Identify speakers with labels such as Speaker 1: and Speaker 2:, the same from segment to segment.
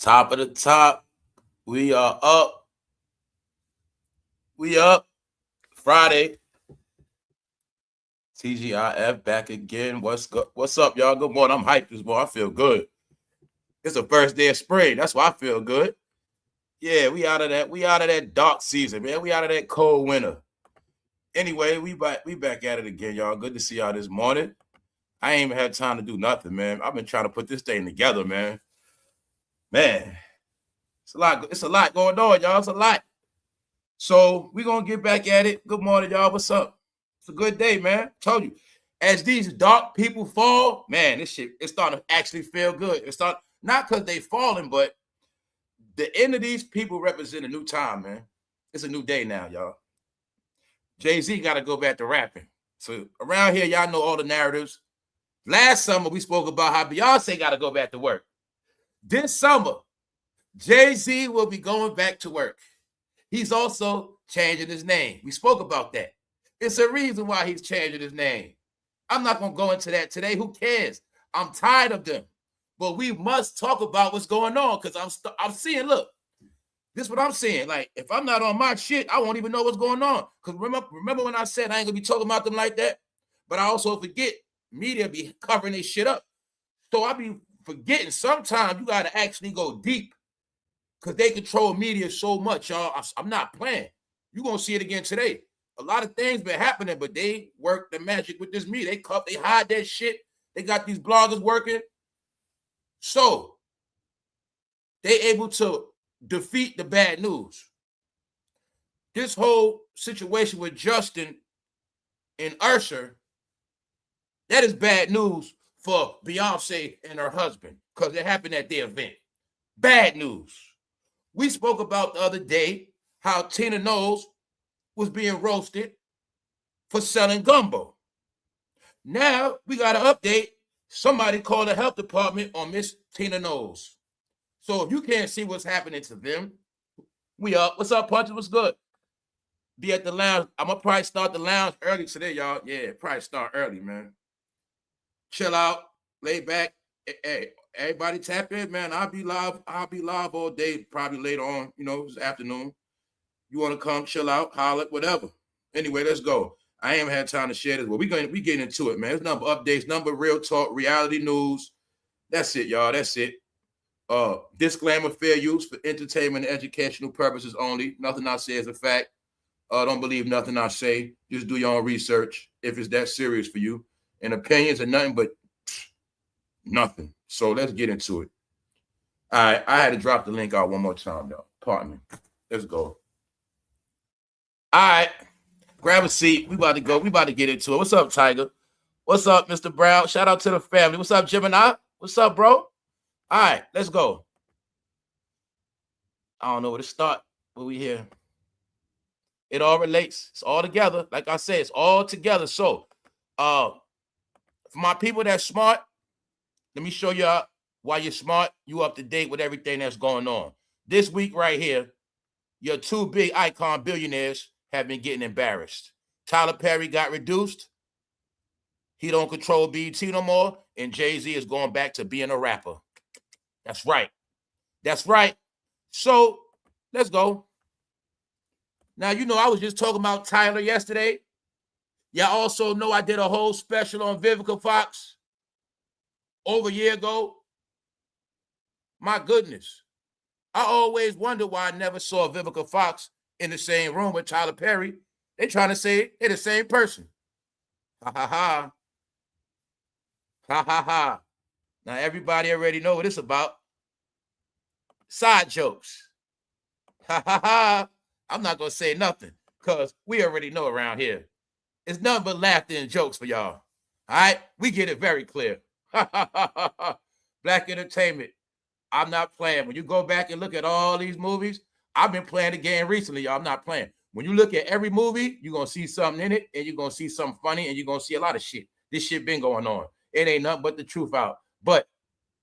Speaker 1: Top of the top. We are up. We up. Friday. TGIF back again. What's up, y'all? Good morning. I'm hyped this morning. I feel good. It's the first day of spring. That's why I feel good. Yeah, we out of that. We out of that dark season, man. We out of that cold winter. Anyway, we back at it again, y'all. Good to see y'all this morning. I ain't even had time to do nothing, man. I've been trying to put this thing together, man. Man, it's a lot. It's a lot going on, y'all. It's a lot. So we're gonna get back at it. Good morning, y'all. What's up? It's a good day, man. Told you. As these dark people fall, man, this shit it's starting to actually feel good. It's not because they falling, but the end of these people represent a new time, man. It's a new day now, y'all. Jay-Z got to go back to rapping. So around here, y'all know all the narratives. Last summer, we spoke about how Beyonce got to go back to work. This summer, Jay-Z will be going back to work. He's also changing his name. We spoke about that. It's a reason why he's changing his name. I'm not going to go into that today. Who cares? I'm tired of them. But we must talk about what's going on because I'm seeing, look, this is what I'm saying. Like, if I'm not on my shit, I won't even know what's going on. Because remember when I said I ain't going to be talking about them like that? But I also forget media be covering this shit up. So I be forgetting sometimes you got to actually go deep because they control media so much, y'all. I'm not playing. You're going to see it again today. A lot of things been happening, but they work the magic with this media. They hide that shit. They got these bloggers working. So they able to defeat the bad news. This whole situation with Justin and USHER, that is bad news for Beyonce and her husband because it happened at the event. Bad news. We spoke about the other day how Tina Knowles was being roasted for selling gumbo. Now we got an update. Somebody called the health department on Miss Tina Knowles. So if you can't see what's happening to them, we up. What's up, Punches? What's good? Be at the lounge. I'm going to probably start the lounge early today, y'all. Yeah, probably start early, man. Chill out. Lay back. Hey, everybody tap in, man. I'll be live all day, probably later on, this afternoon. You want to come, chill out, holler, whatever. Anyway, let's go. I ain't had time to share this. Well, we getting into it, man. There's number updates, number real talk, reality news. That's it, y'all. That's it. Disclaimer, fair use for entertainment and educational purposes only. Nothing I say is a fact. Don't believe nothing I say. Just do your own research if it's that serious for you. And opinions are nothing but nothing. So let's get into it. All right, I had to drop the link out one more time, though. Pardon me. Let's go. All right, grab a seat. We about to go. We about to get into it. What's up, Tiger? What's up, Mr. Brown? Shout out to the family. What's up, Gemini? What's up, bro? All right, let's go. I don't know where to start, but we here. It all relates. It's all together. Like I said, it's all together. So, for my people that's smart, let me show you why you're smart. You up to date with everything that's going on. This week right here, your two big icon billionaires have been getting embarrassed. Tyler Perry got reduced. He don't control BET no more. And Jay-Z is going back to being a rapper. That's right. That's right. So, let's go. Now, I was just talking about Tyler yesterday. Y'all also know I did a whole special on Vivica Fox over a year ago. My goodness. I always wonder why I never saw Vivica Fox in the same room with Tyler Perry. They trying to say they're the same person. Ha, ha, ha. Ha, ha, ha. Now, everybody already know what it's about. Side jokes. Ha, ha, ha. I'm not going to say nothing because we already know around here. It's nothing but laughter and jokes for y'all. All right? We get it very clear. Ha, ha, ha, ha, ha. Black entertainment. I'm not playing. When you go back and look at all these movies, I've been playing the game recently, y'all. I'm not playing. When you look at every movie, you're going to see something in it, and you're going to see something funny, and you're going to see a lot of shit. This shit been going on. It ain't nothing but the truth out. But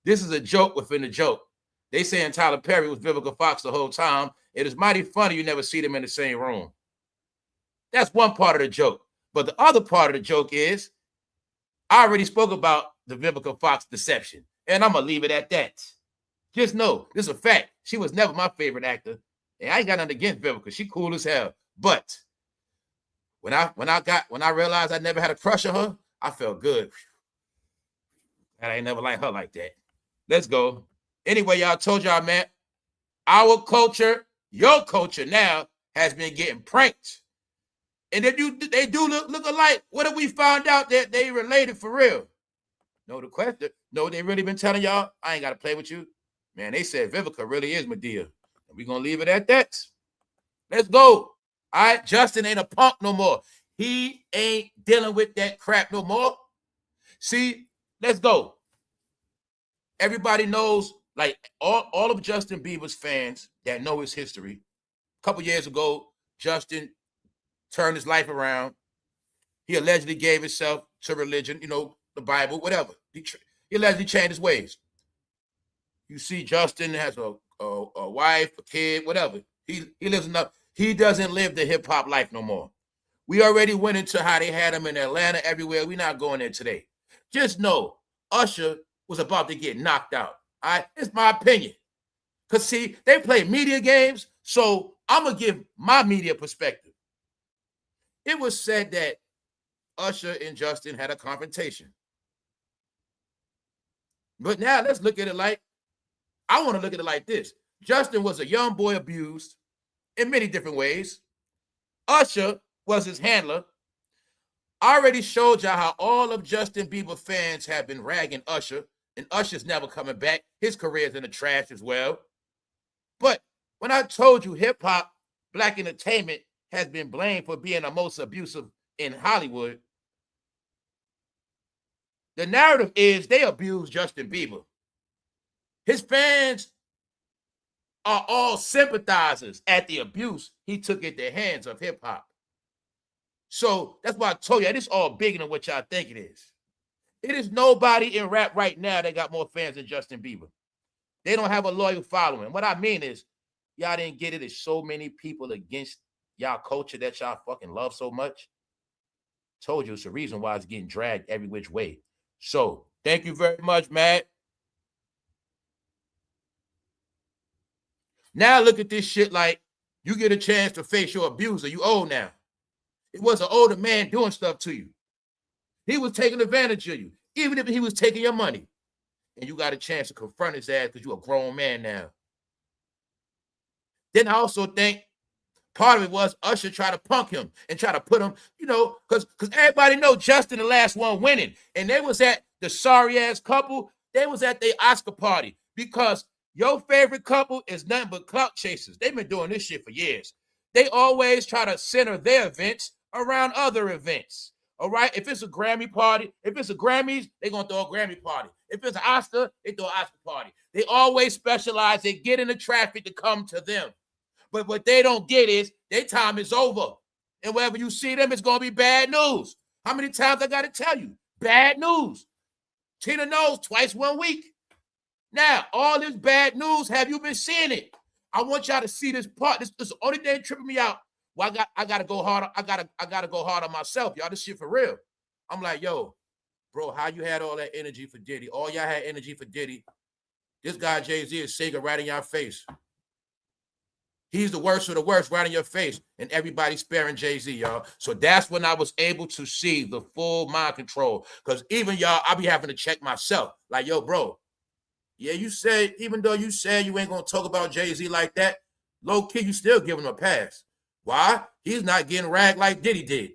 Speaker 1: this is a joke within a joke. They saying Tyler Perry was Vivica Fox the whole time. It is mighty funny you never see them in the same room. That's one part of the joke. But the other part of the joke is I already spoke about the Vivica Fox deception, and I'm going to leave it at that. Just know, this is a fact. She was never my favorite actor. And I ain't got nothing against Vivica because she cool as hell. But when I realized I never had a crush on her, I felt good. And I ain't never liked her like that. Let's go. Anyway, y'all, told y'all, man, our culture, your culture now has been getting pranked. And they do look alike. What if we found out that they related for real? No, the question, no, they really been telling y'all, I ain't got to play with you. Man, they said Vivica really is Medea. And we're going to leave it at that. Let's go. All right, Justin ain't a punk no more. He ain't dealing with that crap no more. See, let's go. Everybody knows, like all of Justin Bieber's fans that know his history. A couple years ago, Justin turned his life around. He allegedly gave himself to religion, you know, the Bible, whatever. He allegedly changed his ways. You see, Justin has a wife, a kid, whatever. He lives enough. He doesn't live the hip hop life no more. We already went into how they had him in Atlanta, everywhere. We're not going there today. Just know, Usher was about to get knocked out. All right, it's my opinion. Because see, they play media games, so I'm going to give my media perspective. It was said that Usher and Justin had a confrontation. But now let's look at it like, I want to look at it like this. Justin was a young boy abused in many different ways. Usher was his handler. I already showed y'all how all of Justin Bieber fans have been ragging Usher, and Usher's never coming back. His career's in the trash as well. But when I told you hip-hop, black entertainment has been blamed for being the most abusive in Hollywood, the narrative is they abuse Justin Bieber. His fans are all sympathizers at the abuse he took at the hands of hip-hop. So that's why I told you, this all bigger than what y'all think it is. It is nobody in rap right now that got more fans than Justin Bieber. They don't have a loyal following. What I mean is, y'all didn't get it. There's so many people against y'all culture that y'all fucking love so much. Told you it's the reason why it's getting dragged every which way. So thank you very much, Matt. Now look at this shit like you get a chance to face your abuser. You old now. It was an older man doing stuff to you. He was taking advantage of you, even if he was taking your money. And you got a chance to confront his ass because you're a grown man now. Then I also think part of it was Usher try to punk him and try to put him, you know, because everybody know Justin the last one winning. And they was at the sorry-ass couple. They was at their Oscar party because your favorite couple is nothing but clout chasers. They've been doing this shit for years. They always try to center their events around other events. All right? If it's a Grammy party, if it's a Grammys, they're going to throw a Grammy party. If it's an Oscar, they throw an Oscar party. They always specialize. They get in the traffic to come to them. But what they don't get is their time is over. And wherever you see them, it's going to be bad news. How many times I got to tell you? Bad news. Tina knows twice 1 week. Now, all this bad news, have you been seeing it? I want y'all to see this part. This is the only thing tripping me out. Well, I gotta go harder. I gotta go hard on myself, y'all. This shit for real. I'm like, yo, bro, how you had all that energy for Diddy? All y'all had energy for Diddy. This guy Jay-Z is singing right in your face. He's the worst of the worst right in your face, and everybody's sparing Jay-Z, y'all. So that's when I was able to see the full mind control. Because even y'all, I be having to check myself. Like, yo, bro, yeah, you said, even though you said you ain't going to talk about Jay-Z like that, low-key, you still giving him a pass. Why? He's not getting ragged like Diddy did.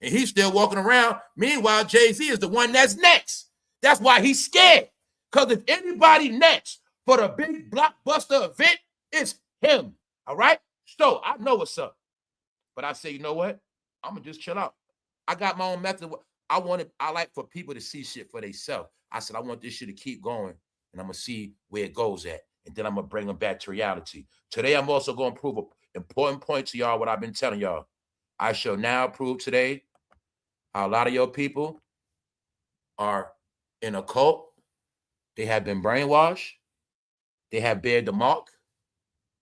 Speaker 1: And he's still walking around. Meanwhile, Jay-Z is the one that's next. That's why he's scared. Because if anybody next for the big blockbuster event, it's him. All right? So I know what's up. But I say, you know what? I'm going to just chill out. I got my own method. I like for people to see shit for themselves. I said, I want this shit to keep going. And I'm going to see where it goes at. And then I'm going to bring them back to reality. Today, I'm also going to prove an important point to y'all, what I've been telling y'all. I shall now prove today how a lot of your people are in a cult. They have been brainwashed. They have bared the mark.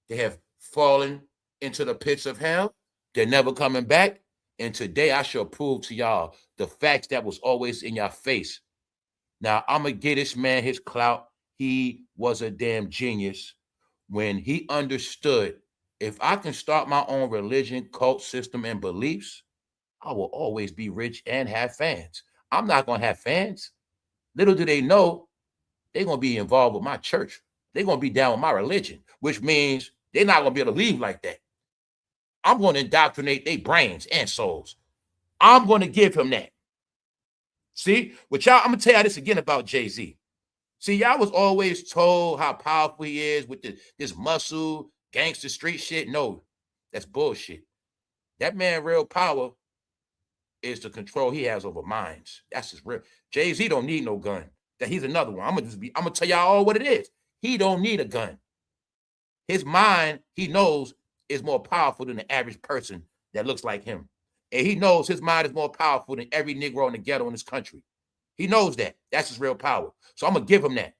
Speaker 1: They have fallen into the pits of hell. They're never coming back. And today, I shall prove to y'all the facts that was always in your face. Now, I'm going to give this man his clout. he was a damn genius when he understood, if I can start my own religion, cult system, and beliefs, I will always be rich and have fans. I'm not going to have fans. Little do they know, they're going to be involved with my church. They're going to be down with my religion, which means they're not going to be able to leave like that. I'm going to indoctrinate their brains and souls. I'm going to give him that. See, but y'all, I'm going to tell you this again about Jay-Z. See, y'all was always told how powerful he is with this muscle, gangster street shit. No, that's bullshit. That man, real power is the control he has over minds. That's his real. Jay-Z don't need no gun. That he's another one. I'm gonna tell y'all all what it is. He don't need a gun. His mind, he knows, is more powerful than the average person that looks like him. And he knows his mind is more powerful than every Negro in the ghetto in this country. He knows that. That's his real power. So I'm going to give him that.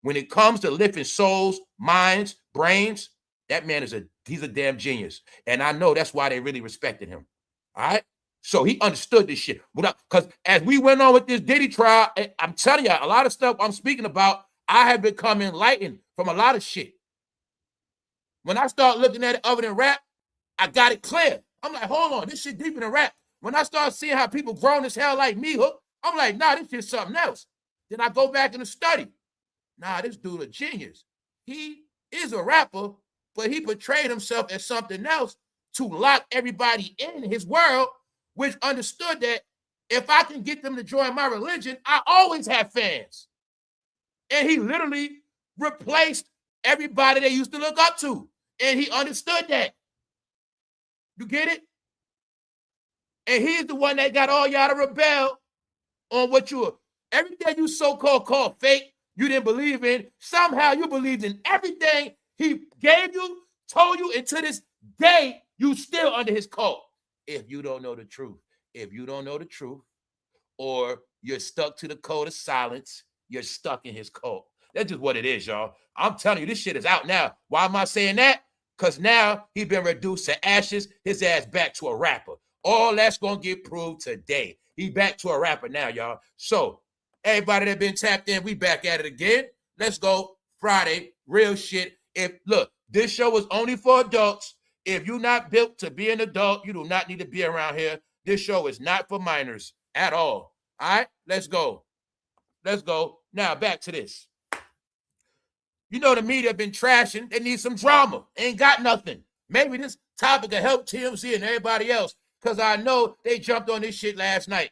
Speaker 1: When it comes to lifting souls, minds, brains, that man he's a damn genius. And I know that's why they really respected him. All right? So he understood this shit. Because as we went on with this Diddy trial, I'm telling you, a lot of stuff I'm speaking about, I have become enlightened from a lot of shit. When I start looking at it other than rap, I got it clear. I'm like, hold on, this shit deeper than rap. When I start seeing how people grown as hell like me, I'm like, nah, this shit's something else. Then I go back and study. Nah, this dude a genius. He is a rapper, but he portrayed himself as something else to lock everybody in his world, which understood that if I can get them to join my religion, I always have fans. And he literally replaced everybody they used to look up to. And he understood that. You get it? And he's the one that got all y'all to rebel on what everything you so-called called fake, you didn't believe in. Somehow you believed in everything he gave you, told you, and to this day, you still under his cult. If you don't know the truth. If you don't know the truth, or you're stuck to the code of silence, you're stuck in his cult. That's just what it is, y'all. I'm telling you, this shit is out now. Why am I saying that? Because now he's been reduced to ashes, his ass back to a rapper. All that's going to get proved today. He back to a rapper now, y'all. So, everybody that been tapped in, we back at it again. Let's go. Friday, real shit. Look, this show is only for adults. If you're not built to be an adult, you do not need to be around here. This show is not for minors at all. All right, let's go. Let's go. Now, back to this. You know the media been trashing. They need some drama. Ain't got nothing. Maybe this topic will help TMZ and everybody else, because I know they jumped on this shit last night.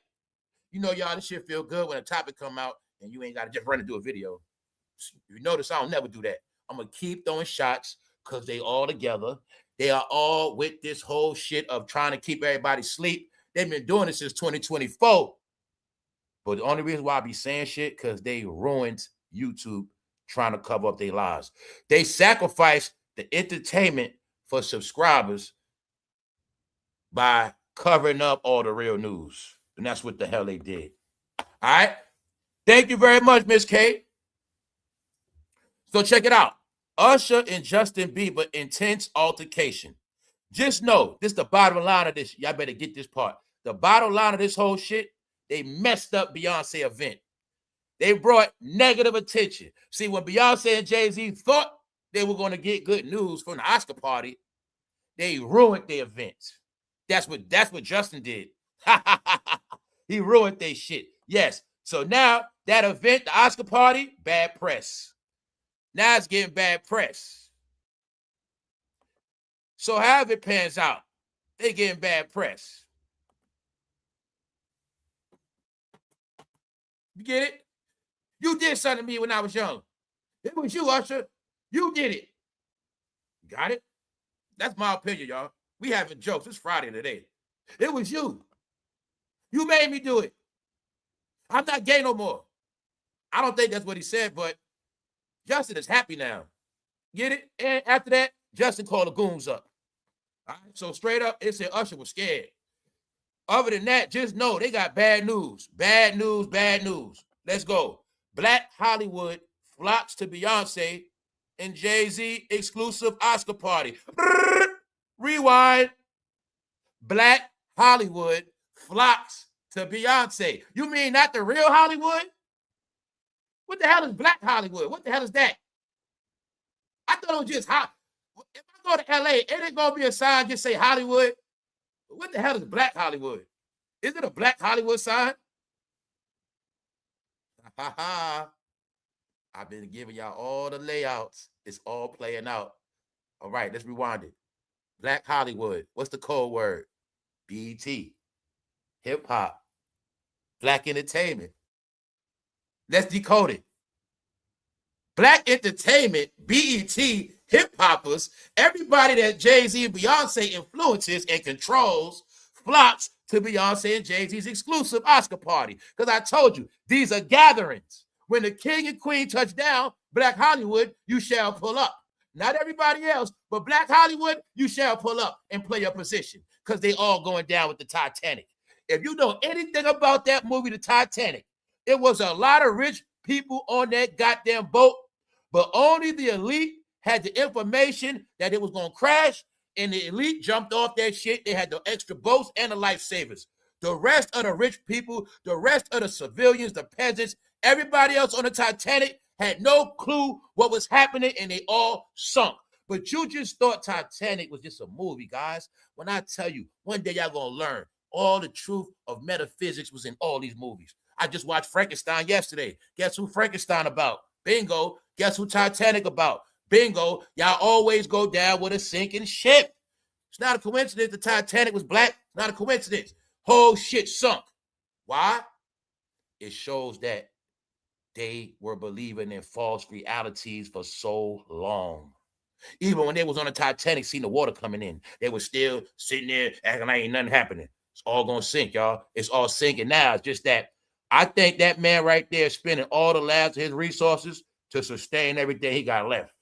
Speaker 1: You know, y'all, this shit feel good when a topic come out and you ain't got to just run and do a video. You notice I don't never do that. I'm going to keep throwing shots because they all together. They are all with this whole shit of trying to keep everybody asleep. They've been doing it since 2024. But the only reason why I be saying shit, because they ruined YouTube trying to cover up their lies. They sacrificed the entertainment for subscribers by covering up all the real news. And that's what the hell they did. All right? Thank you very much, Miss K. So check it out. Usher and Justin Bieber intense altercation. Just know, this is the bottom line of this. Y'all better get this part. The bottom line of this whole shit, they messed up Beyonce event. They brought negative attention. See, when Beyonce and Jay-Z thought they were going to get good news from the Oscar party, they ruined the event. That's what Justin did. He ruined their shit. Yes. So now that event, the Oscar party, bad press. Now it's getting bad press. So however it pans out, they getting bad press. You get it? You did something to me when I was young. It was you, Usher. You did it. Got it? That's my opinion, y'all. We having jokes. It's Friday today. It was you. You made me do it. I'm not gay no more. I don't think that's what he said, but Justin is happy now. Get it? And after that, Justin called the goons up. All right? So straight up, it said Usher was scared. Other than that, just know they got bad news. Bad news, bad news. Let's go. Black Hollywood flocks to Beyonce and Jay-Z exclusive Oscar party. Rewind. Black Hollywood flocks to Beyonce. You mean not the real Hollywood? What the hell is Black Hollywood? What the hell is that? I thought it was just hot. If I go to LA, ain't it gonna be a sign just say Hollywood? What the hell is Black Hollywood? Is it a Black Hollywood sign? Ha ha. I've been giving y'all all the layouts. It's all playing out. All right, let's rewind it. Black Hollywood. What's the code word? BET. Hip hop. Black entertainment. Let's decode it. Black entertainment, BET, hip hoppers, everybody that Jay-Z and Beyonce influences and controls flocks to Beyonce and Jay-Z's exclusive Oscar party. Because I told you, these are gatherings. When the king and queen touch down, Black Hollywood, you shall pull up. Not everybody else, but Black Hollywood, you shall pull up and play your position because they all going down with the Titanic. If you know anything about that movie, the Titanic, it was a lot of rich people on that goddamn boat, but only the elite had the information that it was going to crash, and the elite jumped off that shit. They had the extra boats and the lifesavers. The rest of the rich people, the rest of the civilians, the peasants, everybody else on the Titanic had no clue what was happening, and they all sunk. But you just thought Titanic was just a movie, guys. When I tell you, one day y'all going to learn all the truth of metaphysics was in all these movies. I just watched Frankenstein yesterday. Guess who Frankenstein about? Bingo. Guess who Titanic about? Bingo. Y'all always go down with a sinking ship. It's not a coincidence the Titanic was black. It's not a coincidence. Whole shit sunk. Why? It shows that they were believing in false realities for so long. Even when they was on the Titanic, seeing the water coming in, they were still sitting there acting like ain't nothing happening. It's all gonna sink, y'all. It's all sinking now. It's just that I think that man right there is spending all the last of his resources to sustain everything he got left.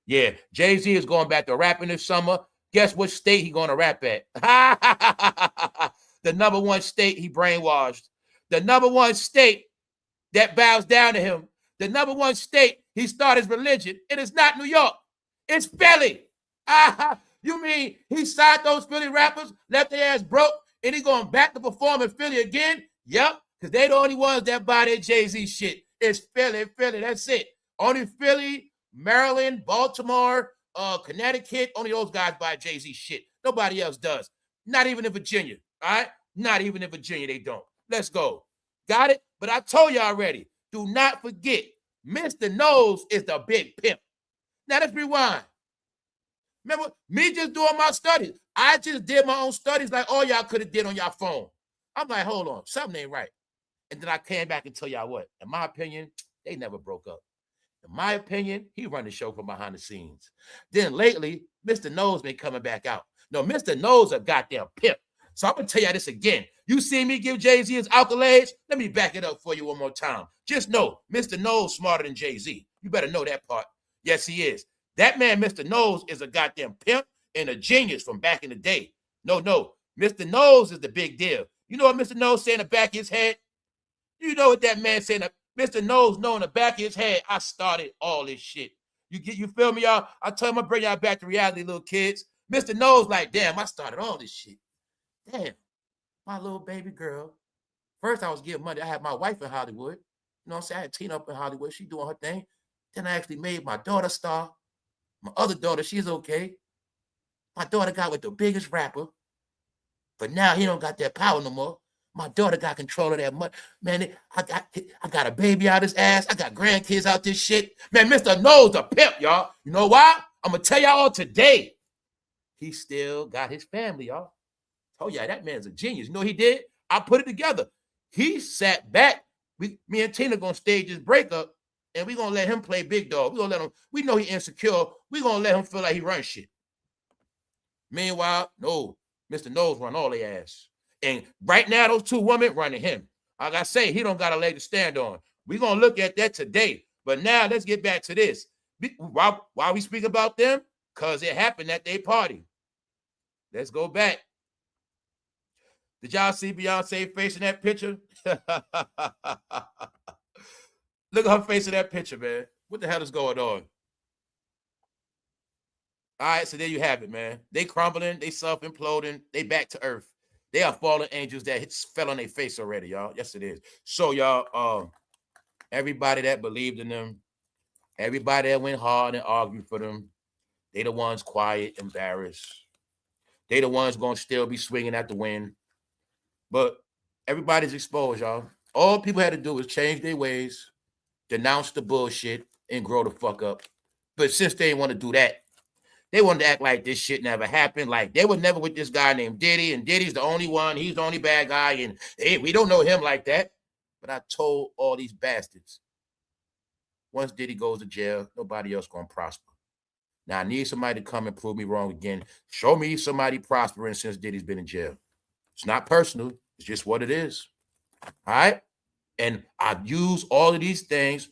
Speaker 1: Yeah, Jay-Z is going back to rapping this summer. Guess what state he going to rap at? The number one state he brainwashed. The number one state that bows down to him. The number one state he started his religion. It is not New York. It's Philly. You mean he signed those Philly rappers, left their ass broke, and he going back to perform in Philly again? Yep, because they the only ones that buy their Jay-Z shit. It's Philly, that's it. Only Philly, Maryland, Baltimore, Connecticut, only those guys buy Jay-Z shit. Nobody else does. Not even in Virginia, all right? Not even in Virginia, they don't. Let's go. Got it? But I told you already, do not forget, Mr. Nose is the big pimp. Now let's rewind. Remember, me just doing my studies. I just did my own studies like all y'all could have did on your phone. I'm like, hold on, something ain't right. And then I came back and tell y'all what, in my opinion, they never broke up. In my opinion, he run the show from behind the scenes. Then lately, Mr. Nose been coming back out. No, Mr. Nose a goddamn pimp. So I'm going to tell you this again. You see me give Jay-Z his accolades? Let me back it up for you one more time. Just know, Mr. Nose smarter than Jay-Z. You better know that part. Yes, he is. That man, Mr. Nose, is a goddamn pimp and a genius from back in the day. No. Mr. Nose is the big deal. You know what Mr. Nose said in the back of his head? You know what that man said? Mr. Nose know in the back of his head, I started all this shit. You feel me, y'all? I told him I'll bring y'all back to reality, little kids. Mr. Nose like, damn, I started all this shit. Damn, my little baby girl. First, I was getting money. I had my wife in Hollywood. You know what I'm saying? I had Tina up in Hollywood. She doing her thing. Then I actually made my daughter star. My other daughter, she's okay. My daughter got with the biggest rapper. But now he don't got that power no more. My daughter got control of that money. Man, I got a baby out his ass. I got grandkids out this shit. Man, Mr. Nose a pimp, y'all. You know why? I'm going to tell y'all all today. He still got his family, y'all. Told y'all that man's a genius. You know what he did? I put it together. He sat back. Me and Tina going to stage this breakup, and we going to let him play big dog. We going to let him. We know he insecure. We going to let him feel like he runs shit. Meanwhile, no. Mr. Nose run all their ass. And right now, those two women running him. Like I say, he don't got a leg to stand on. We're going to look at that today. But now let's get back to this. Why we speak about them? Because it happened at their party. Let's go back. Did y'all see Beyonce face in that picture? Look at her face in that picture, man. What the hell is going on? All right, so there you have it, man. They crumbling, they self-imploding, they back to earth. They are fallen angels that fell on their face already, y'all. Yes, it is. So, y'all, Everybody that believed in them, everybody that went hard and argued for them, they the ones quiet, embarrassed. They the ones going to still be swinging at the wind. But everybody's exposed, y'all. All people had to do was change their ways, denounce the bullshit, and grow the fuck up. But since they didn't want to do that, they wanted to act like this shit never happened. Like they were never with this guy named Diddy, and Diddy's the only one. He's the only bad guy, and hey, we don't know him like that. But I told all these bastards, once Diddy goes to jail, nobody else gonna prosper. Now I need somebody to come and prove me wrong again. Show me somebody prospering since Diddy's been in jail. It's not personal. It's just what it is. All right? And I use all of these things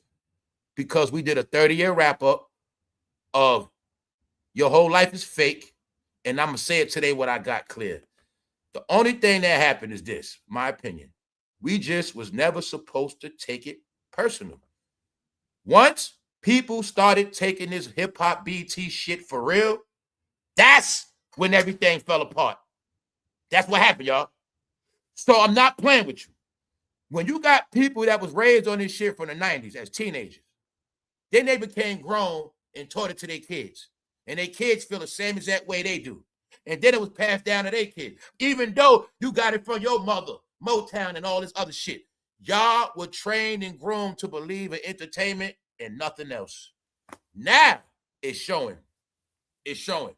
Speaker 1: because we did a 30-year wrap-up of your whole life is fake. And I'm going to say it today what I got clear. The only thing that happened is this, my opinion. We just was never supposed to take it personal. Once people started taking this hip-hop BT shit for real, that's when everything fell apart. That's what happened, y'all. So I'm not playing with you. When you got people that was raised on this shit from the 90s as teenagers, then they became grown and taught it to their kids. And their kids feel the same exact way they do. And then it was passed down to their kids. Even though you got it from your mother, Motown and all this other shit. Y'all were trained and groomed to believe in entertainment and nothing else. Now it's showing. It's showing.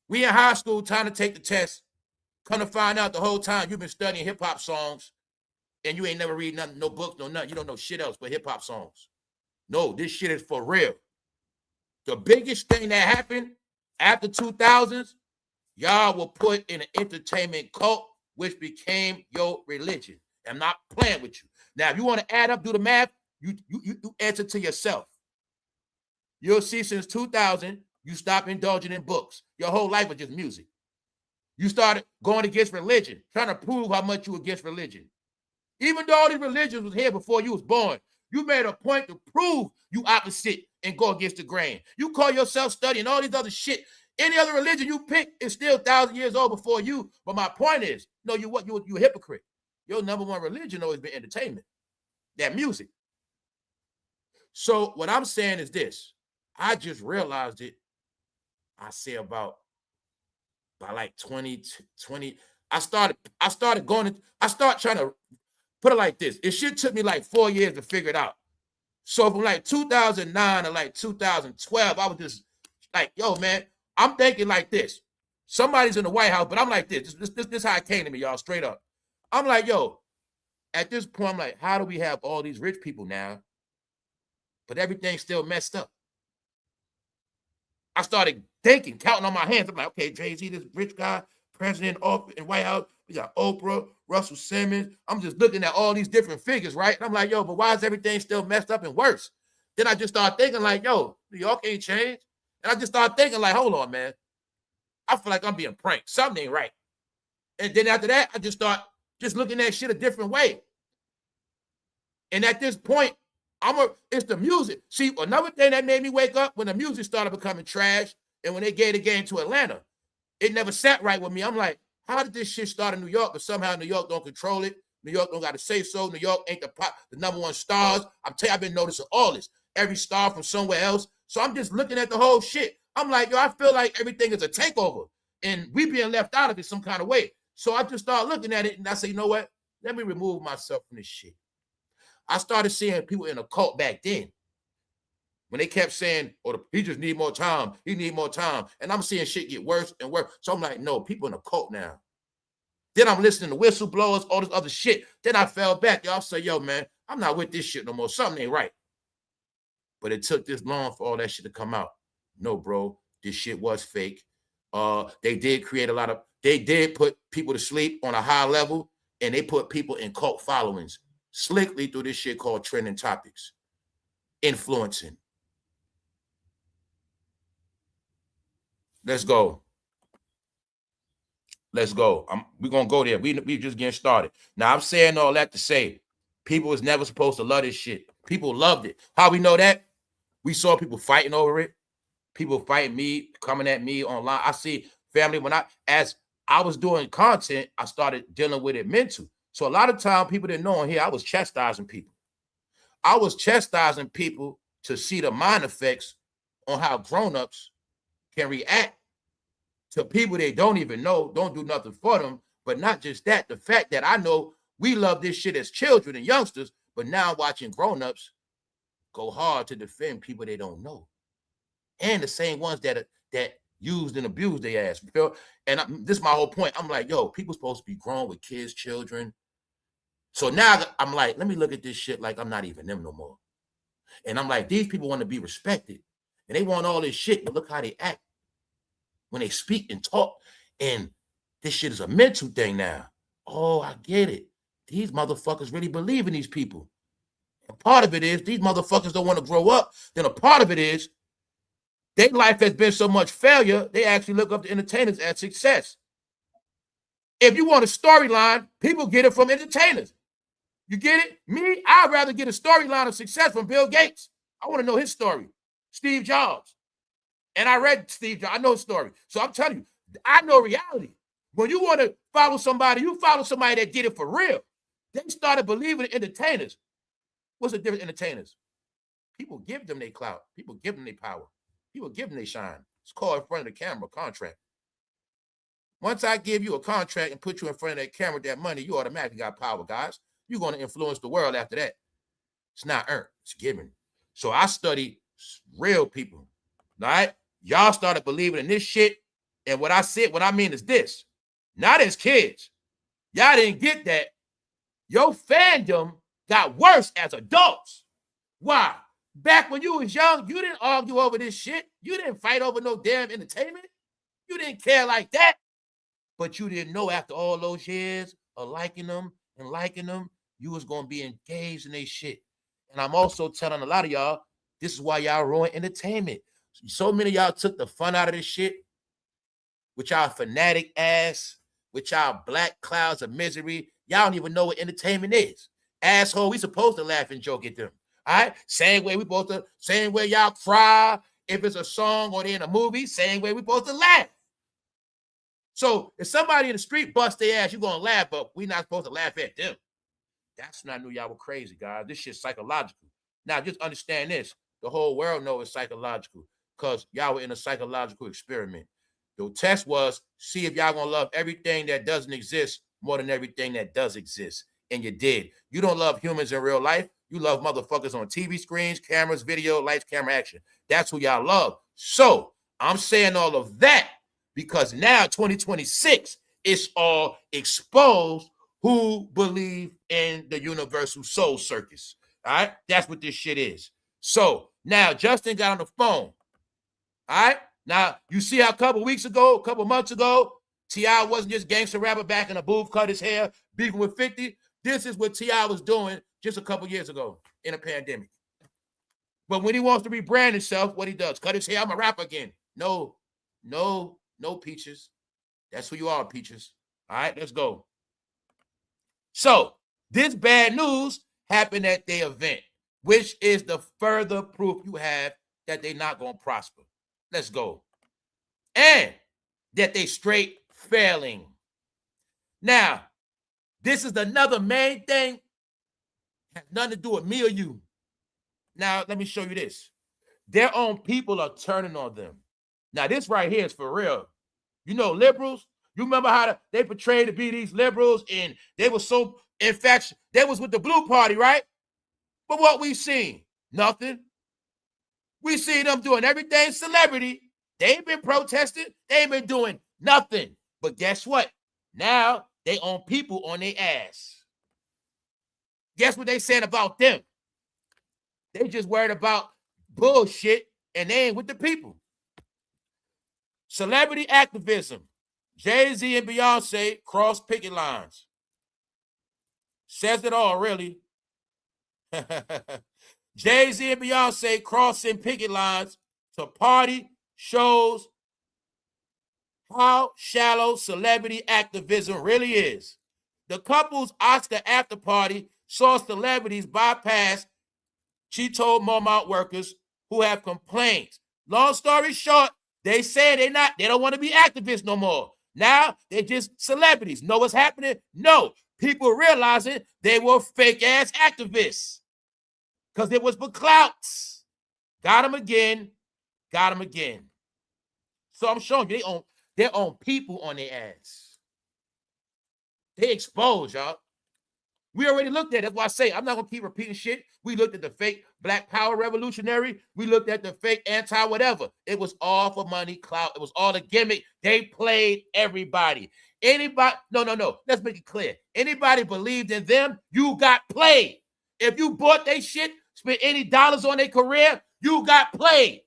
Speaker 1: We in high school trying to take the test. Come to find out the whole time you've been studying hip-hop songs and you ain't never read nothing, no books, no nothing. You don't know shit else but hip-hop songs. No, this shit is for real. The biggest thing that happened after 2000s, y'all were put in an entertainment cult, which became your religion. I'm not playing with you. Now, if you want to add up, do the math, you answer to yourself. You'll see since 2000, you stopped indulging in books. Your whole life was just music. You started going against religion, trying to prove how much you were against religion. Even though all these religions was here before you was born, you made a point to prove you opposite and go against the grain. You call yourself studying all these other shit. Any other religion you pick is still 1,000 years old before you. But my point is, no, you a hypocrite. Your number one religion always been entertainment, that music. So what I'm saying is this. I just realized it, I say about by like 2020, I started trying to put it like this. It shit took me like 4 years to figure it out. So from like 2009 to like 2012, I was just like, yo, man, I'm thinking like this. Somebody's in the White House, but I'm like this. This is how it came to me, y'all, straight up. I'm like, yo, at this point, I'm like, how do we have all these rich people now, but everything's still messed up? I started thinking, counting on my hands. I'm like, okay, Jay-Z, this rich guy, president in White House. We got Oprah, Russell Simmons. I'm just looking at all these different figures, right? And I'm like, yo, but why is everything still messed up and worse? Then I just started thinking like, yo, New York ain't changed. And I just started thinking like, hold on, man. I feel like I'm being pranked. Something ain't right. And then after that, I just start just looking at shit a different way. And at this point, it's the music. See, another thing that made me wake up when the music started becoming trash and when they gave the game to Atlanta, it never sat right with me. I'm like, how did this shit start in New York, but somehow New York don't control it? New York don't got to say so. New York ain't the number one stars. I've been noticing all this. Every star from somewhere else. So I'm just looking at the whole shit. I'm like, yo, I feel like everything is a takeover and we being left out of it some kind of way. So I just started looking at it and I say, you know what? Let me remove myself from this shit. I started seeing people in a cult back then when they kept saying, he just need more time. He need more time. And I'm seeing shit get worse and worse. So I'm like, no, people in a cult now. Then I'm listening to whistleblowers, all this other shit. Then I fell back. Y'all say, yo, man, I'm not with this shit no more. Something ain't right. But it took this long for all that shit to come out. No, bro, this shit was fake. They did put people to sleep on a high level, and they put people in cult followings slickly through this shit called trending topics, influencing. Let's go. We're going to go there. We just getting started. Now, I'm saying all that to say people was never supposed to love this shit. People loved it. How we know that? We saw people fighting over it. People fighting me, coming at me online. I see family as I was doing content, I started dealing with it mental. So a lot of time people didn't know on here, I was chastising people. I was chastising people to see the mind effects on how grown-ups can react to people they don't even know, don't do nothing for them. But not just that, the fact that I know we love this shit as children and youngsters, but now watching grown-ups go hard to defend people they don't know. And the same ones that used and abused their ass. And this is my whole point. I'm like, yo, people supposed to be grown with kids, children. So now I'm like, let me look at this shit like I'm not even them no more. And I'm like, these people want to be respected. And they want all this shit, but look how they act when they speak and talk. And this shit is a mental thing now. Oh, I get it. These motherfuckers really believe in these people. And part of it is these motherfuckers don't want to grow up. Then a part of it is their life has been so much failure, they actually look up to entertainers as success. If you want a storyline, people get it from entertainers. You get it? Me, I'd rather get a storyline of success from Bill Gates. I want to know his story. Steve Jobs. And I read Steve Jobs. I know his story. So I'm telling you, I know reality. When you want to follow somebody, you follow somebody that did it for real. They started believing in entertainers. What's the difference in entertainers? People give them their clout. People give them their power. People give them their shine. It's called in front of the camera contract. Once I give you a contract and put you in front of that camera with that money, you automatically got power, guys. You're going to influence the world after that. It's not earned. It's given. So I study real people. All right? Y'all started believing in this shit. And what I mean is this. Not as kids. Y'all didn't get that. Your fandom got worse as adults. Why? Back when you was young, you didn't argue over this shit. You didn't fight over no damn entertainment. You didn't care like that. But you didn't know after all those years of liking them, you was going to be engaged in their shit. And I'm also telling a lot of y'all, this is why y'all ruin entertainment. So many of y'all took the fun out of this shit with y'all fanatic ass, with y'all black clouds of misery. Y'all don't even know what entertainment is. Asshole, we supposed to laugh and joke at them. All right? Same way y'all cry if it's a song or they're in a movie, same way we supposed to laugh. So if somebody in the street busts their ass, you're going to laugh, but we're not supposed to laugh at them. That's when I knew y'all were crazy, guys. This shit's psychological. Now, just understand this. The whole world knows it's psychological because y'all were in a psychological experiment. The test was, see if y'all going to love everything that doesn't exist more than everything that does exist. And you did. You don't love humans in real life. You love motherfuckers on TV screens, cameras, video, lights, camera, action. That's who y'all love. So I'm saying all of that because now 2026, it's all exposed who believe in the universal soul circus. All right? That's what this shit is. So now Justin got on the phone. All right? Now, you see how a couple months ago, T.I. wasn't just gangster rapper back in a booth, cut his hair, beefing with 50. This is what T.I. was doing just a couple years ago in a pandemic. But when he wants to rebrand himself, what he does, cut his hair, I'm a rapper again. No, Peaches. That's who you are, Peaches. All right, let's go. So this bad news happened at their event, which is the further proof you have that they're not going to prosper. Let's go. And that they straight failing. Now, this is another main thing. Has nothing to do with me or you. Now, let me show you this. Their own people are turning on them. Now, this right here is for real. You know, liberals, you remember how they portrayed to be these liberals and they were so, in fact, they was with the blue party, right? But what we seen? Nothing. We see them doing everything celebrity. They ain't been protesting. They ain't been doing nothing. But guess what? Now they own people on their ass. Guess what they saying about them? They just worried about bullshit and they ain't with the people. Celebrity activism. Jay-Z and Beyonce cross picket lines. Says it all, really. Jay-Z and Beyonce crossing picket lines to party shows how shallow celebrity activism really is. The couple's Oscar after party saw celebrities bypass Cheeto Moment workers who have complaints. Long story short, they say they don't want to be activists no more. Now they're just celebrities. Know what's happening? No. People realizing they were fake ass activists. because it was for clouts. Got him again. Got him again. So I'm showing you they own people on their ass. They exposed, y'all. We already looked at it. That's why I say I'm not going to keep repeating shit. We looked at the fake Black Power revolutionary. We looked at the fake anti-whatever. It was all for money, clout. It was all a gimmick. They played everybody. Anybody, no. Let's make it clear. Anybody believed in them, you got played. If you bought their shit, spent any dollars on their career, you got played.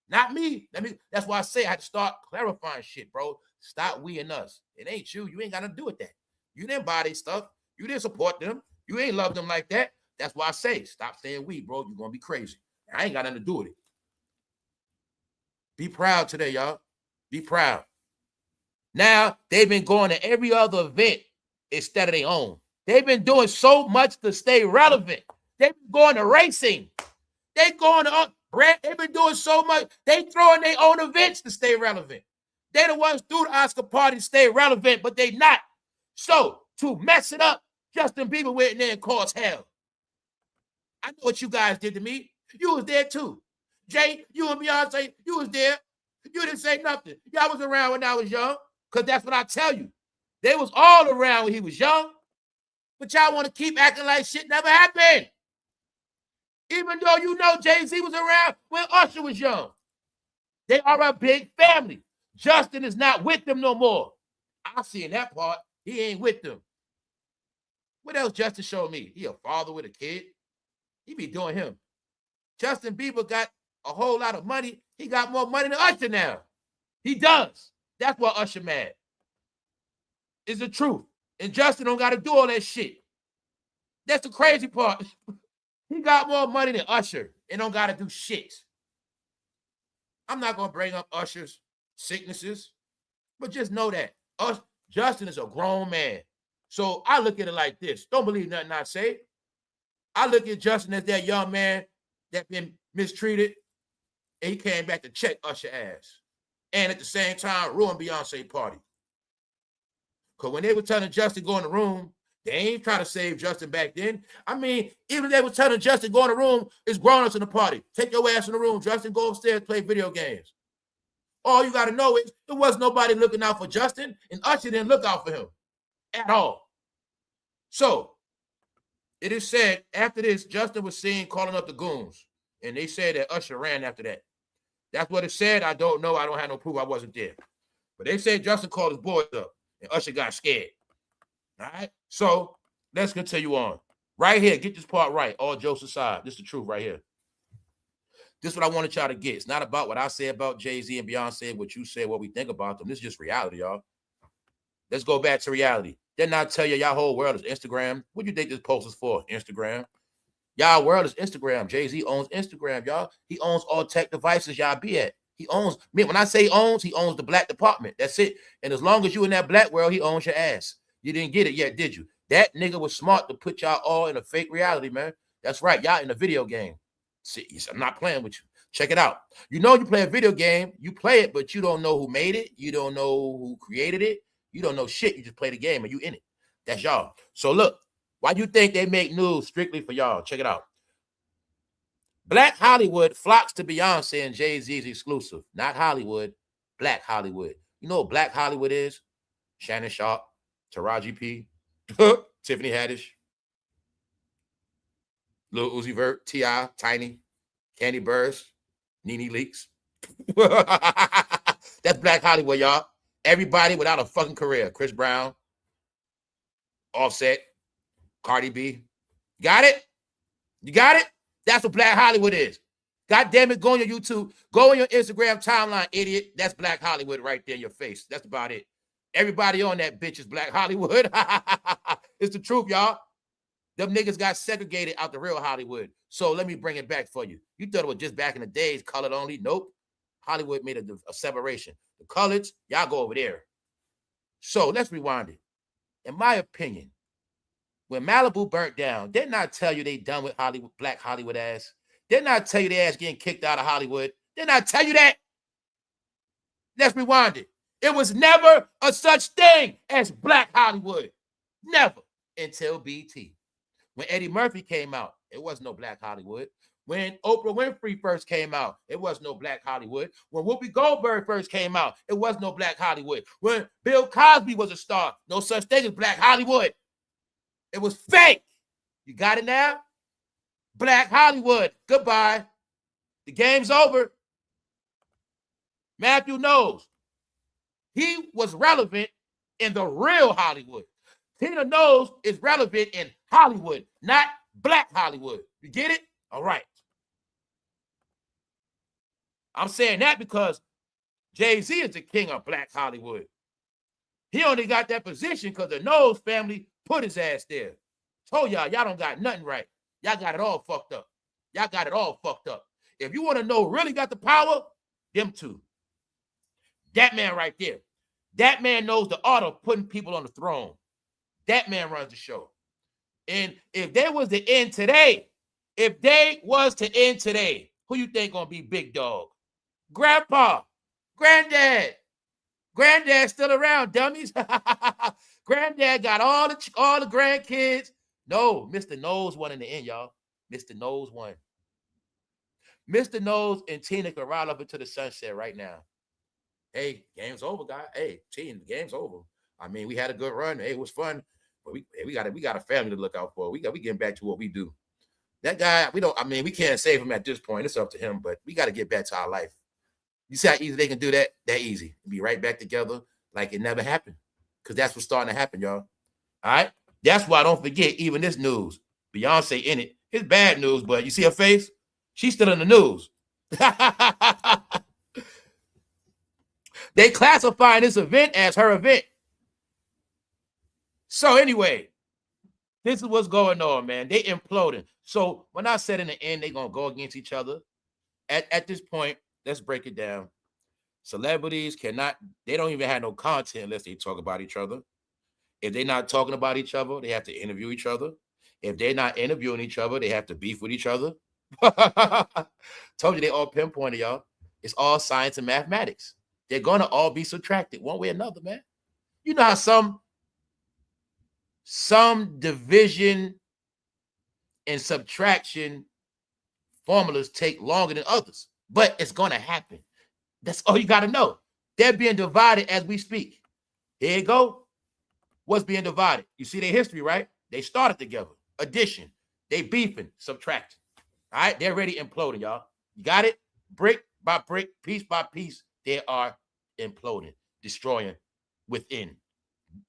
Speaker 1: Not me. That's why I say I had to start clarifying shit, bro. Stop we and us. It ain't you. You ain't got nothing to do with that. You didn't buy their stuff. You didn't support them. You ain't love them like that. That's why I say, stop saying we, bro. You're going to be crazy. I ain't got nothing to do with it. Be proud today, y'all. Be proud. Now, they've been going to every other event instead of their own. They've been doing so much to stay relevant. They've been going to racing. They going to they've been doing so much. They throwing their own events to stay relevant. They the ones through the Oscar party to stay relevant, but they not. So, to mess it up, Justin Bieber went in there and caused hell. I know what you guys did to me. You was there too. Jay, you and Beyonce, you was there. You didn't say nothing. Y'all was around when I was young, because that's what I tell you. They was all around when he was young, but y'all want to keep acting like shit never happened. Even though you know Jay-Z was around when Usher was young. They are a big family. Justin is not with them no more. I see in that part, he ain't with them. What else Justin showed me? He a father with a kid. He be doing him. Justin Bieber got a whole lot of money. He got more money than Usher now. He does. That's why Usher mad. It's the truth. And Justin don't got to do all that shit. That's the crazy part. He got more money than Usher and don't got to do shit. I'm not going to bring up Usher's sicknesses, but just know that Justin is a grown man. So I look at it like this. Don't believe nothing I say. I look at Justin as that young man that been mistreated, and he came back to check Usher ass. And at the same time, ruin Beyonce party. Because when they were telling Justin go in the room, they ain't trying to save Justin back then. I mean, even if they were telling Justin go in the room, it's grown-ups in the party. Take your ass in the room, Justin. Go upstairs, play video games. All you got to know is there was nobody looking out for Justin, and Usher didn't look out for him at all. So, it is said after this, Justin was seen calling up the goons, and they said that Usher ran after that. That's what it said. I don't know. I don't have no proof. I wasn't there. But they said Justin called his boys up, and Usher got scared. All right? So, let's continue on. Right here, get this part right. All jokes aside. This is the truth right here. This is what I wanted y'all to get. It's not about what I say about Jay-Z and Beyonce, what you say, what we think about them. This is just reality, y'all. Let's go back to reality. Didn't I tell you y'all whole world is Instagram? What do you think this post is for? Instagram. Y'all world is Instagram. Jay-Z owns Instagram, y'all. He owns all tech devices y'all be at. He owns, when I say owns, he owns the black department. That's it. And as long as you in that black world, he owns your ass. You didn't get it yet, did you? That nigga was smart to put y'all all in a fake reality, man. That's right. Y'all in a video game. See, I'm not playing with you. Check it out. You know you play a video game. You play it, but you don't know who made it. You don't know who created it. You don't know shit. You just play the game and you in it. That's y'all. So look, why do you think they make news strictly for y'all? Check it out. Black Hollywood flocks to Beyonce and Jay-Z's exclusive. Not Hollywood, Black Hollywood. You know what Black Hollywood is? Shannon Sharp, Taraji P, Tiffany Haddish, Lil Uzi Vert, T.I., Tiny, Candy Burrs, Nene Leakes. That's Black Hollywood, y'all. Everybody without a fucking career. Chris Brown, Offset, Cardi B. Got it? You got it? That's what Black Hollywood is. God damn it, go on your YouTube. Go on your Instagram timeline, idiot. That's Black Hollywood right there in your face. That's about it. Everybody on that bitch is Black Hollywood. It's the truth, y'all. Them niggas got segregated out the real Hollywood. So let me bring it back for you. You thought it was just back in the days, colored only. Nope. Hollywood made a separation. The coloreds, y'all go over there. So let's rewind it. In my opinion, when Malibu burnt down, didn't I tell you they done with Hollywood, Black Hollywood ass? Didn't I tell you their ass getting kicked out of Hollywood? Didn't I tell you that? Let's rewind it. It was never a such thing as Black Hollywood. Never until BT. When Eddie Murphy came out It was no Black Hollywood. When Oprah Winfrey first came out, it was no Black Hollywood. When Whoopi Goldberg first came out, it was no Black Hollywood. When Bill Cosby was a star, no such thing as Black Hollywood. It was fake. You got it now? Black Hollywood. Goodbye. The game's over. Matthew knows. He was relevant in the real Hollywood. Tina Knowles is relevant in Hollywood, not Black Hollywood. You get it? All right. I'm saying that because Jay-Z is the king of Black Hollywood. He only got that position because the Knowles family put his ass there. Told y'all don't got nothing right. Y'all got it all fucked up. Y'all got it all fucked up. If you want to know who really got the power, them two. That man right there. That man knows the art of putting people on the throne. That man runs the show. And if there was to end today, who you think gonna be big dog? Grandpa, granddad. Granddad's still around, dummies. Granddad got all the grandkids. No, Mr. Knowles won in the end, y'all. Mr. Knowles won. Mr. Knowles and Tina can ride up into the sunset right now. Hey, game's over, guys. Hey, Tina, the game's over. I mean, we had a good run. Hey, it was fun. But we got a family to look out for. We getting back to what we do. That guy, we can't save him at this point. It's up to him, but we got to get back to our life. You see how easy they can do that? That easy. Be right back together like it never happened. Because that's what's starting to happen, y'all. All right? That's why don't forget, even this news, Beyonce in it. It's bad news, but you see her face? She's still in the news. They classifying this event as her event. So anyway, this is what's going on, man. They imploding. So when I said in the end, they're going to go against each other, at this point, let's break it down. Celebrities they don't even have no content unless they talk about each other. If they're not talking about each other, they have to interview each other. If they're not interviewing each other, they have to beef with each other. Told you they all pinpointed, y'all. It's all science and mathematics. They're going to all be subtracted one way or another, man. You know how some division and subtraction formulas take longer than others, but it's going to happen. That's all you got to know. They're being divided as we speak. Here you go. What's being divided? You see their history, right? They started together. Addition. They beefing, subtracting. All right? They're already imploding, y'all. You got it? Brick by brick, piece by piece, they are imploding, destroying within,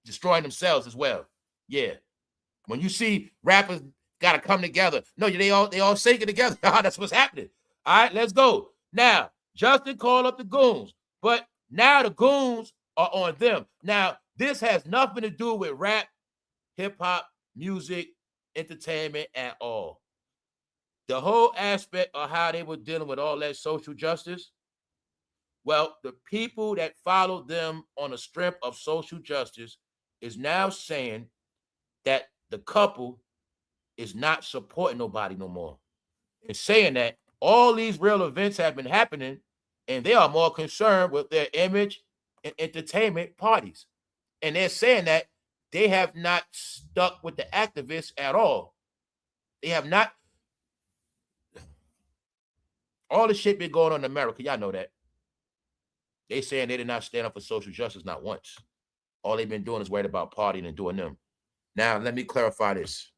Speaker 1: destroying themselves as well. Yeah. When you see rappers got to come together, no, they all sinking together. That's what's happening. All right, let's go. Now, Justin called up the goons, but now the goons are on them. Now, this has nothing to do with rap, hip-hop, music, entertainment at all. The whole aspect of how they were dealing with all that social justice, well, the people that followed them on the strength of social justice is now saying that the couple is not supporting nobody no more. And saying that all these real events have been happening and they are more concerned with their image and entertainment parties. And they're saying that they have not stuck with the activists at all. They have not. All the shit been going on in America. Y'all know that. They saying they did not stand up for social justice not once. All they've been doing is worried about partying and doing them. Now, let me clarify this.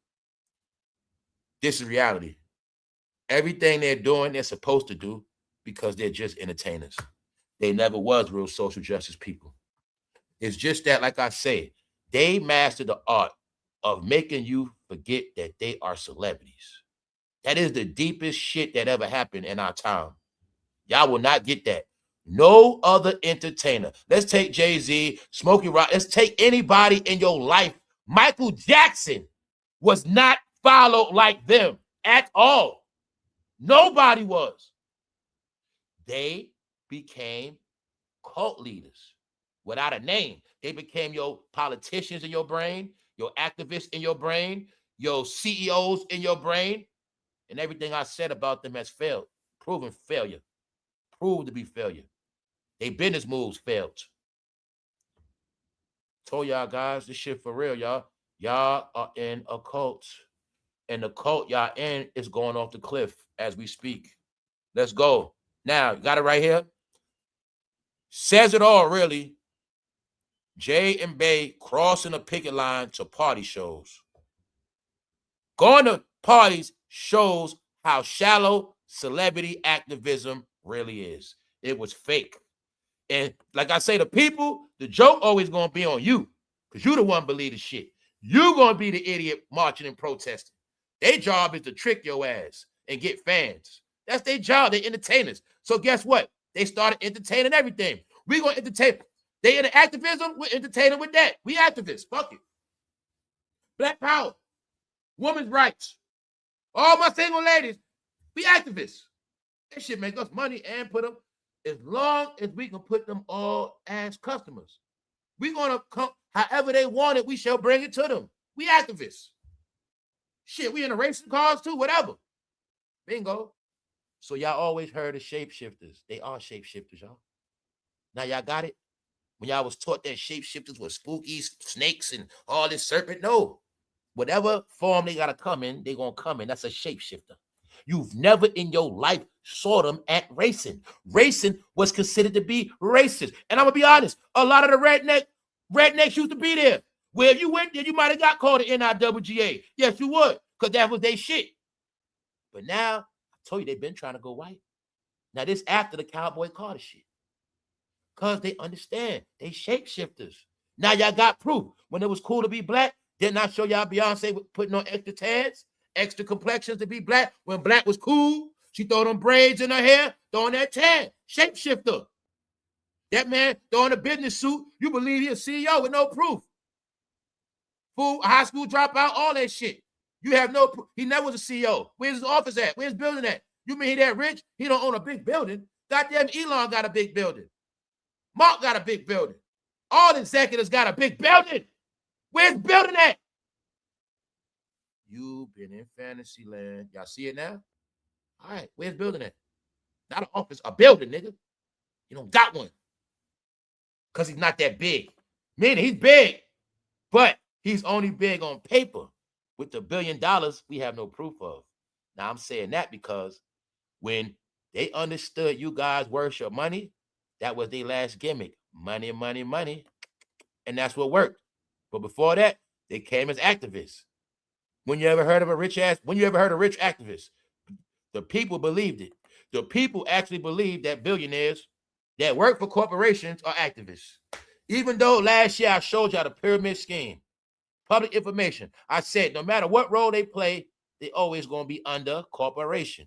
Speaker 1: This is reality. Everything they're doing, they're supposed to do because they're just entertainers. They never was real social justice people. It's just that, like I say, they mastered the art of making you forget that they are celebrities. That is the deepest shit that ever happened in our time. Y'all will not get that. No other entertainer. Let's take Jay-Z, Smokey Rock. Let's take anybody in your life. Michael Jackson was not followed like them at all. Nobody was. They became cult leaders without a name. They became your politicians in your brain, your activists in your brain, your CEOs in your brain, and everything I said about them has failed, proven failure, proved to be failure. Their business moves failed. Told y'all guys, this shit for real, y'all. Y'all are in a cult. And the cult y'all in is going off the cliff as we speak. Let's go. Now, you got it right here. Says it all, really. Jay and Bay crossing the picket line to party shows. Going to parties shows how shallow celebrity activism really is. It was fake. And like I say, the people, the joke always going to be on you because you the one believe the shit. You going to be the idiot marching and protesting. Their job is to trick your ass and get fans. That's their job. They're entertainers. So guess what? They started entertaining everything. We're going to entertain. They into activism. We're entertaining with that. We activists. Fuck it. Black power. Women's rights. All my single ladies. We activists. That shit make us money and put them, as long as we can put them all as customers. We're going to come however they want it. We shall bring it to them. We activists. Shit, we in the racing cars too, whatever. Bingo. So y'all always heard of shapeshifters. They are shapeshifters, y'all. Now y'all got it? When y'all was taught that shapeshifters were spooky snakes and all this serpent, no. Whatever form they got to come in, they going to come in. That's a shapeshifter. You've never in your life saw them at racing. Racing was considered to be racist. And I'm going to be honest, a lot of the rednecks used to be there. Where if you went there, you might have got called an NIWGA. Yes, you would, because that was their shit. But now, I told you, they've been trying to go white. Now, this after the Cowboy Carter shit. Because they understand. They shapeshifters. Now, y'all got proof. When it was cool to be black, didn't I show y'all Beyonce putting on extra tads, extra complexions to be black? When black was cool, she throw them braids in her hair, throwing that tad. Shapeshifter. That man throwing a business suit, you believe he a CEO with no proof. Fool, high school dropout, all that shit. You have no proof. He never was a CEO. Where's his office at? Where's his building at? You mean he that rich? He don't own a big building. Goddamn Elon got a big building. Mark got a big building. All executives got a big building. Where's the building at? You've been in fantasy land. Y'all see it now? All right, where's the building at? Not an office, a building, nigga. You don't got one. Because he's not that big. Meaning he's big, but he's only big on paper. With the $1 billion, we have no proof of. Now, I'm saying that because when they understood you guys worship money, that was their last gimmick. Money, money, money. And that's what worked. But before that, they came as activists. When you ever heard of a rich activist? The people believed it. The people actually believed that billionaires that work for corporations are activists. Even though last year I showed y'all the pyramid scheme, public information, I said no matter what role they play, they always going to be under corporation.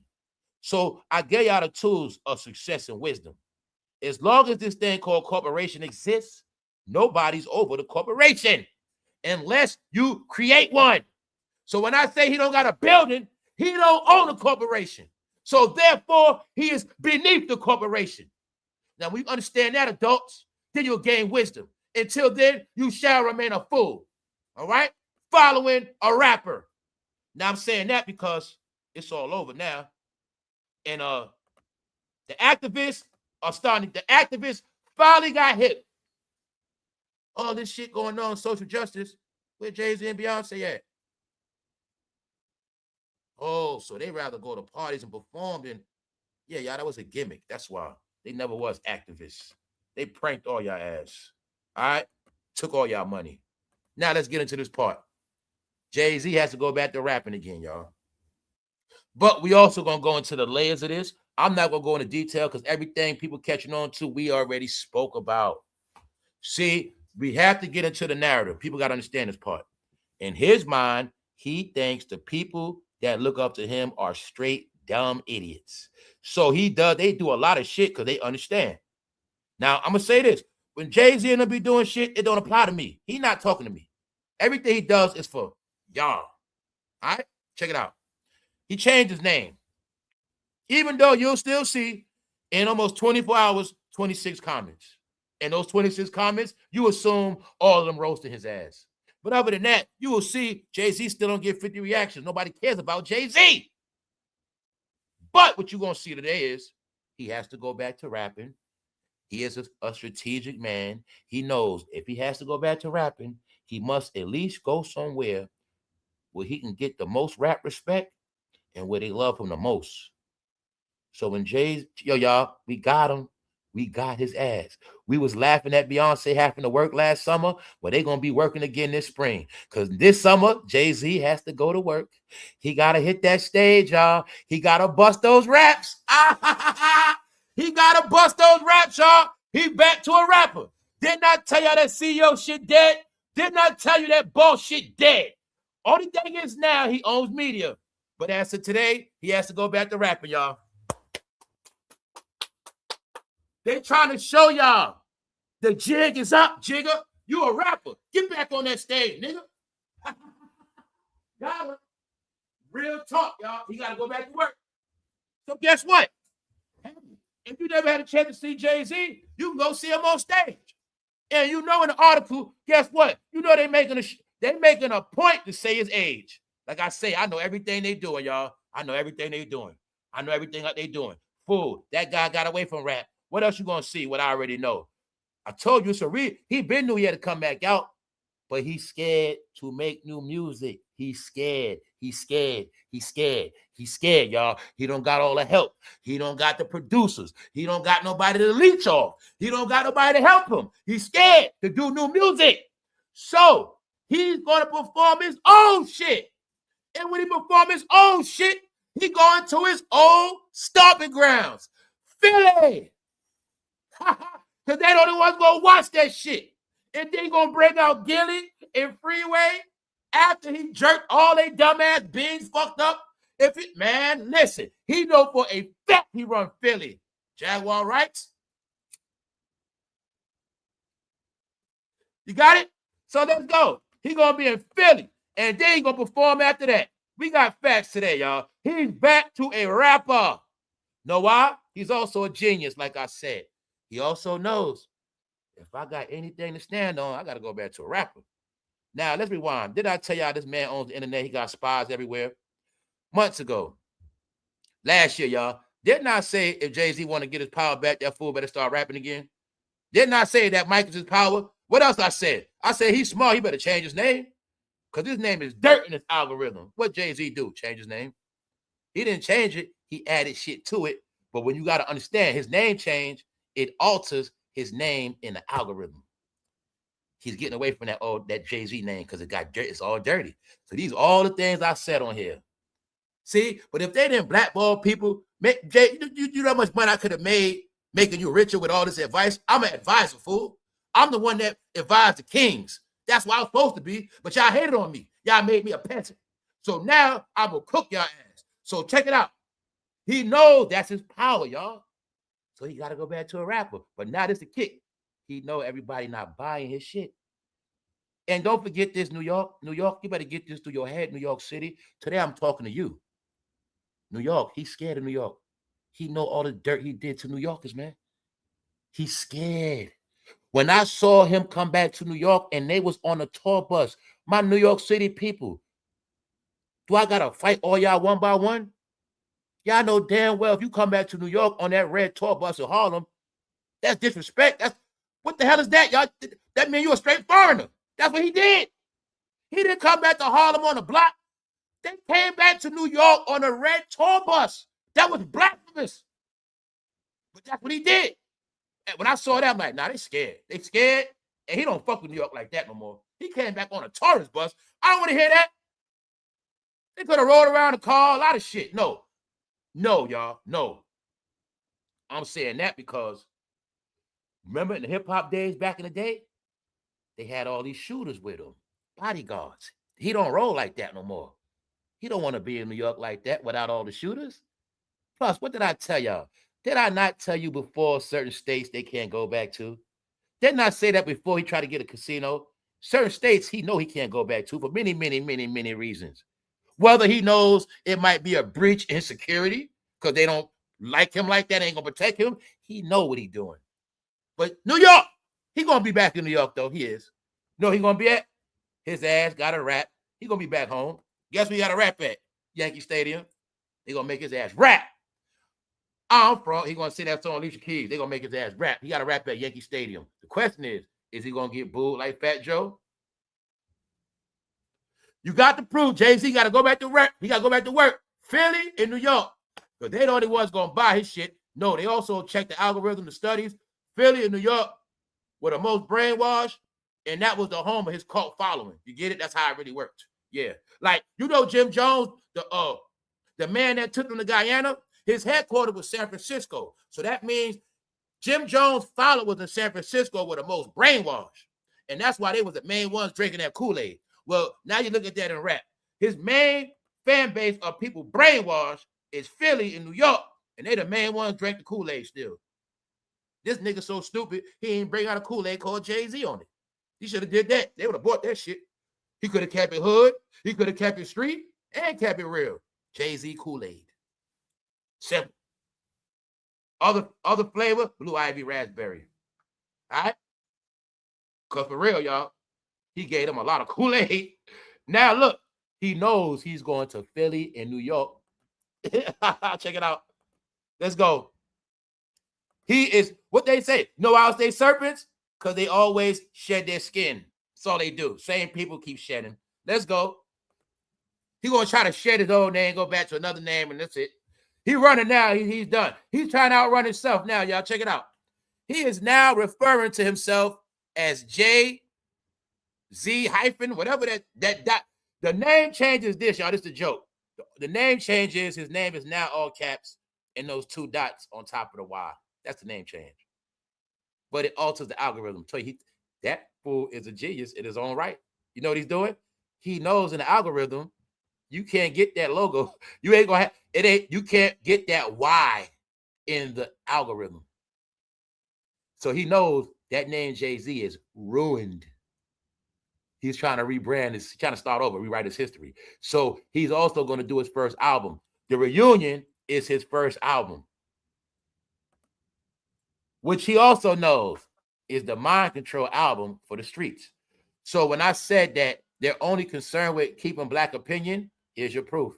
Speaker 1: So I gave y'all the tools of success and wisdom. As long as this thing called corporation exists, nobody's over the corporation unless you create one. So when I say he don't got a building, he don't own a corporation. So therefore, he is beneath the corporation. Now, when you understand that, adults, then you'll gain wisdom. Until then, you shall remain a fool. All right? Following a rapper. Now, I'm saying that because it's all over now. And the activists finally got hit. All this shit going on, social justice, where Jay-Z and Beyonce at? Oh, so they rather go to parties and perform than, yeah, y'all, that was a gimmick. That's why. They never was activists. They pranked all y'all ass. All right? Took all y'all money. Now let's get into this part. Jay-Z has to go back to rapping again, y'all. But we also going to go into the layers of this. I'm not going to go into detail because everything people catching on to, we already spoke about. See, we have to get into the narrative. People got to understand this part. In his mind, he thinks the people that look up to him are straight dumb idiots. So they do a lot of shit because they understand. Now, I'm going to say this. When Jay-Z and them be doing shit, it don't apply to me. He not talking to me. Everything he does is for y'all. All right? Check it out. He changed his name. Even though you'll still see in almost 24 hours, 26 comments. And those 26 comments, you assume all of them roasting his ass. But other than that, you will see Jay-Z still don't get 50 reactions. Nobody cares about Jay-Z. But what you're going to see today is he has to go back to rapping. He is a strategic man. He knows if he has to go back to rapping, he must at least go somewhere where he can get the most rap respect and where they love him the most. So when y'all, we got him. We got his ass. We was laughing at Beyonce having to work last summer, but they gonna be working again this spring. Because this summer, Jay-Z has to go to work. He gotta hit that stage, y'all. He gotta bust those raps. He gotta bust those raps, y'all. He back to a rapper. Didn't I tell y'all that CEO shit dead? Didn't I tell you that bullshit dead? Only thing is now he owns media. But as of today, he has to go back to rapping, y'all. They trying to show y'all the jig is up, Jigger. You a rapper. Get back on that stage, nigga. Y'all, real talk, y'all. He got to go back to work. So guess what? If you never had a chance to see Jay-Z, you can go see him on stage. And you know in the article, guess what? You know they making a point to say his age. Like I say, I know everything they doing, y'all. I know everything they doing. I know everything that they doing. Fool, that guy got away from rap. What else you gonna see? What I already know. I told you, so he been knew he had to come back out, but he's scared to make new music. He's scared. He's scared. He's scared. He's scared, y'all. He don't got all the help. He don't got the producers. He don't got nobody to leech off. He don't got nobody to help him. He's scared to do new music. So he's gonna perform his own shit. And when he perform his own shit, he going to his old stomping grounds. Philly. Because they the only ones gonna watch that shit. And then gonna bring out Gilly and Freeway after he jerked all they dumbass beans fucked up. Man, listen, he know for a fact he run Philly. Jaguar rights. You got it? So let's go. He gonna be in Philly. And then he gonna perform after that. We got facts today, y'all. He's back to a rapper. Know why? He's also a genius, like I said. He also knows if I got anything to stand on, I got to go back to a rapper. Now, let's rewind. Did I tell y'all this man owns the internet? He got spies everywhere. Months ago. Last year, y'all. Didn't I say if Jay-Z want to get his power back, that fool better start rapping again? Didn't I say that Mike is his power? What else I said? I said he's smart. He better change his name. Because his name is dirt in his algorithm. What Jay-Z do? Change his name. He didn't change it. He added shit to it. But when you got to understand his name change, it alters his name in the algorithm. He's getting away from that Jay-Z name because it's all dirty. So these are all the things I said on here. See, but if they didn't blackball people, Jay, you know how much money I could have made making you richer with all this advice? I'm an advisor, fool. I'm the one that advised the kings. That's what I was supposed to be, but y'all hated on me. Y'all made me a peasant. So now I'm going to cook y'all ass. So check it out. He knows that's his power, y'all. So he got to go back to a rapper. But now this is the kick. He know everybody not buying his shit. And don't forget this, New York. New York, you better get this through your head, New York City. Today I'm talking to you. New York, he's scared of New York. He know all the dirt he did to New Yorkers, man. He's scared. When I saw him come back to New York and they was on a tour bus, my New York City people, do I got to fight all y'all one by one? Y'all know damn well if you come back to New York on that red tour bus in Harlem, that's disrespect. What the hell is that, y'all? That means you a straight foreigner. That's what he did. He didn't come back to Harlem on a block. They came back to New York on a red tour bus. That was blasphemous. But that's what he did. And when I saw that, I'm like, nah, they scared. They scared. And he don't fuck with New York like that no more. He came back on a tourist bus. I don't want to hear that. They could have rolled around the car, a lot of shit. No, y'all, no. I'm saying that because remember in the hip-hop days back in the day, they had all these shooters with them, bodyguards. He don't roll like that no more. He don't want to be in New York like that without all the shooters. Plus, what did I tell y'all? Did I not tell you before certain states they can't go back to? Didn't I say that before he tried to get a casino? Certain states he know he can't go back to for many, many, many, many reasons. Whether he knows it might be a breach in security because they don't like him like that, ain't going to protect him. He know what he doing. But New York, he going to be back in New York, though. He is. No, he going to be at? His ass got a rap. He going to be back home. Guess where he got a rap at? Yankee Stadium. They going to make his ass rap. I'm from, he going to sing that song Alicia Keys. They going to make his ass rap. He got a rap at Yankee Stadium. The question is he going to get booed like Fat Joe? You got to prove Jay-Z got to go back to work. He got to go back to work. Philly and New York. Because they the only ones going to buy his shit. No, they also check the algorithm, the studies. Philly and New York were the most brainwashed, and that was the home of his cult following. You get it? That's how it really worked. Yeah. Like, you know Jim Jones, the man that took him to Guyana, his headquarters was San Francisco. So that means Jim Jones' followers in San Francisco were the most brainwashed. And that's why they was the main ones drinking that Kool-Aid. Well, now you look at that in rap. His main fan base of people brainwashed is Philly and New York, and they the main ones drink the Kool-Aid still. This nigga so stupid, he ain't bring out a Kool-Aid called Jay-Z on it. He should have did that. They would have bought that shit. He could have kept it hood. He could have kept it street and kept it real. Jay-Z Kool-Aid. Simple. Other flavor, Blue Ivy Raspberry. All right? Because for real, y'all, he gave them a lot of Kool-Aid. Now, look, he knows he's going to Philly and New York. Check it out. Let's go. He is, what they say, know how they serpents? Because they always shed their skin. That's all they do. Same people keep shedding. Let's go. He going to try to shed his old name, go back to another name, and that's it. He running now. He's done. He's trying to outrun himself now, y'all. Check it out. He is now referring to himself as J Z hyphen, whatever that dot. The name changes this, y'all. This is a joke. The name changes. His name is now all caps and those two dots on top of the Y. That's the name change. But it alters the algorithm. So that fool is a genius in his own right. You know what he's doing? He knows in the algorithm, you can't get that logo. You ain't gonna have it. You can't get that Y in the algorithm. So he knows that name Jay-Z is ruined. He's trying to rebrand. He's trying to start over, rewrite his history. So he's also going to do his first album. The Reunion is his first album, which he also knows is the mind control album for the streets. So when I said that they're only concerned with keeping Black opinion, here's your proof.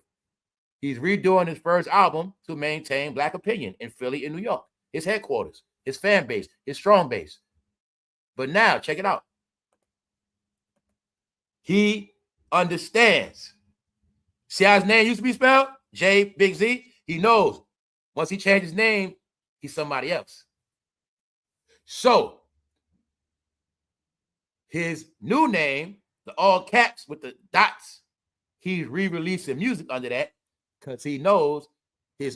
Speaker 1: He's redoing his first album to maintain Black opinion in Philly and New York, his headquarters, his fan base, his strong base. But now, check it out. He understands. See how his name used to be spelled? J, Big Z? He knows once he changed his name, he's somebody else. So, his new name, the all caps with the dots, he's re-releasing music under that because he knows he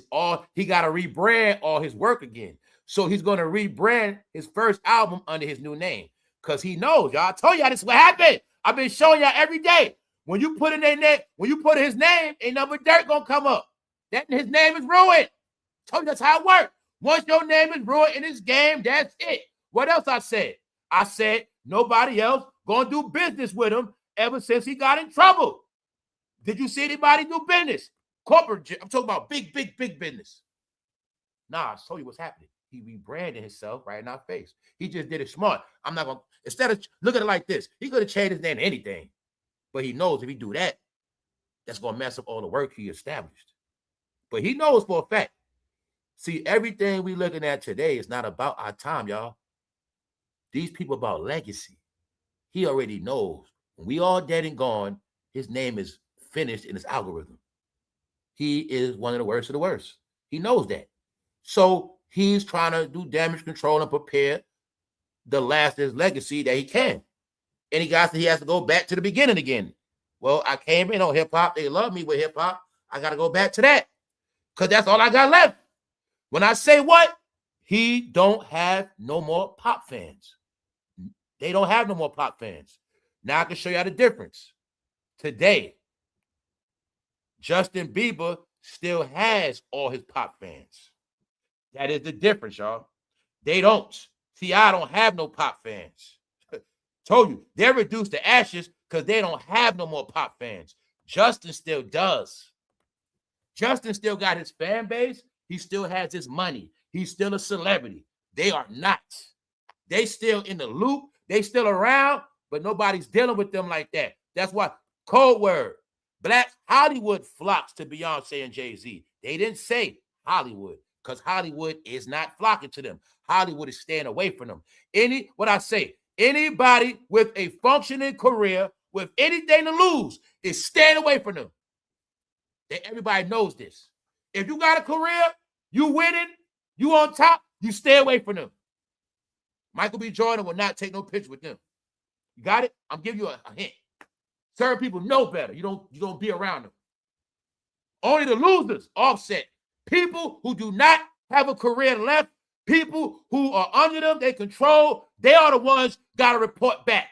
Speaker 1: got to rebrand all his work again. So he's going to rebrand his first album under his new name because he knows, y'all. I told y'all this is what happened. I've been showing y'all every day. When you put in their name, when you put in his name, ain't number dirt gonna come up. That his name is ruined. Told you that's how it works. Once your name is ruined in this game, that's it. What else I said? I said nobody else gonna do business with him ever since he got in trouble. Did you see anybody do business? Corporate, I'm talking about big business. Nah, I told you what's happening. He rebranded himself right in our face. He just did it smart. I'm not gonna, instead of look at it like this, he could have changed his name to anything. But he knows if he do that, that's gonna mess up all the work he established. But he knows for a fact. See, everything we looking at today is not about our time, y'all. These people about legacy. He already knows when we all dead and gone, his name is finished in his algorithm. He is one of the worst of the worst. He knows that. So he's trying to do damage control and prepare the last of his legacy that he can. And he has to go back to the beginning again. Well, I came in on hip-hop. They love me with hip-hop. I got to go back to that because that's all I got left. When I say what, he don't have no more pop fans. They don't have no more pop fans. Now I can show you the difference. Today, Justin Bieber still has all his pop fans. That is the difference, y'all. They don't. See, I don't have no pop fans. Told you, they're reduced to ashes because they don't have no more pop fans. Justin still does. Justin still got his fan base. He still has his money. He's still a celebrity. They are not. They still in the loop. They still around, but nobody's dealing with them like that. That's why, code word, Black Hollywood flocks to Beyonce and Jay-Z. They didn't say Hollywood because Hollywood is not flocking to them. Hollywood is staying away from them. Anybody with a functioning career, with anything to lose, is staying away from them. Everybody knows this. If you got a career, you winning, you on top, you stay away from them. Michael B. Jordan will not take no picture with them. You got it? I'm giving you a hint. Certain people know better. You don't be around them. Only the losers, Offset. People who do not have a career left, people who are under them, they control, they are the ones got to report back.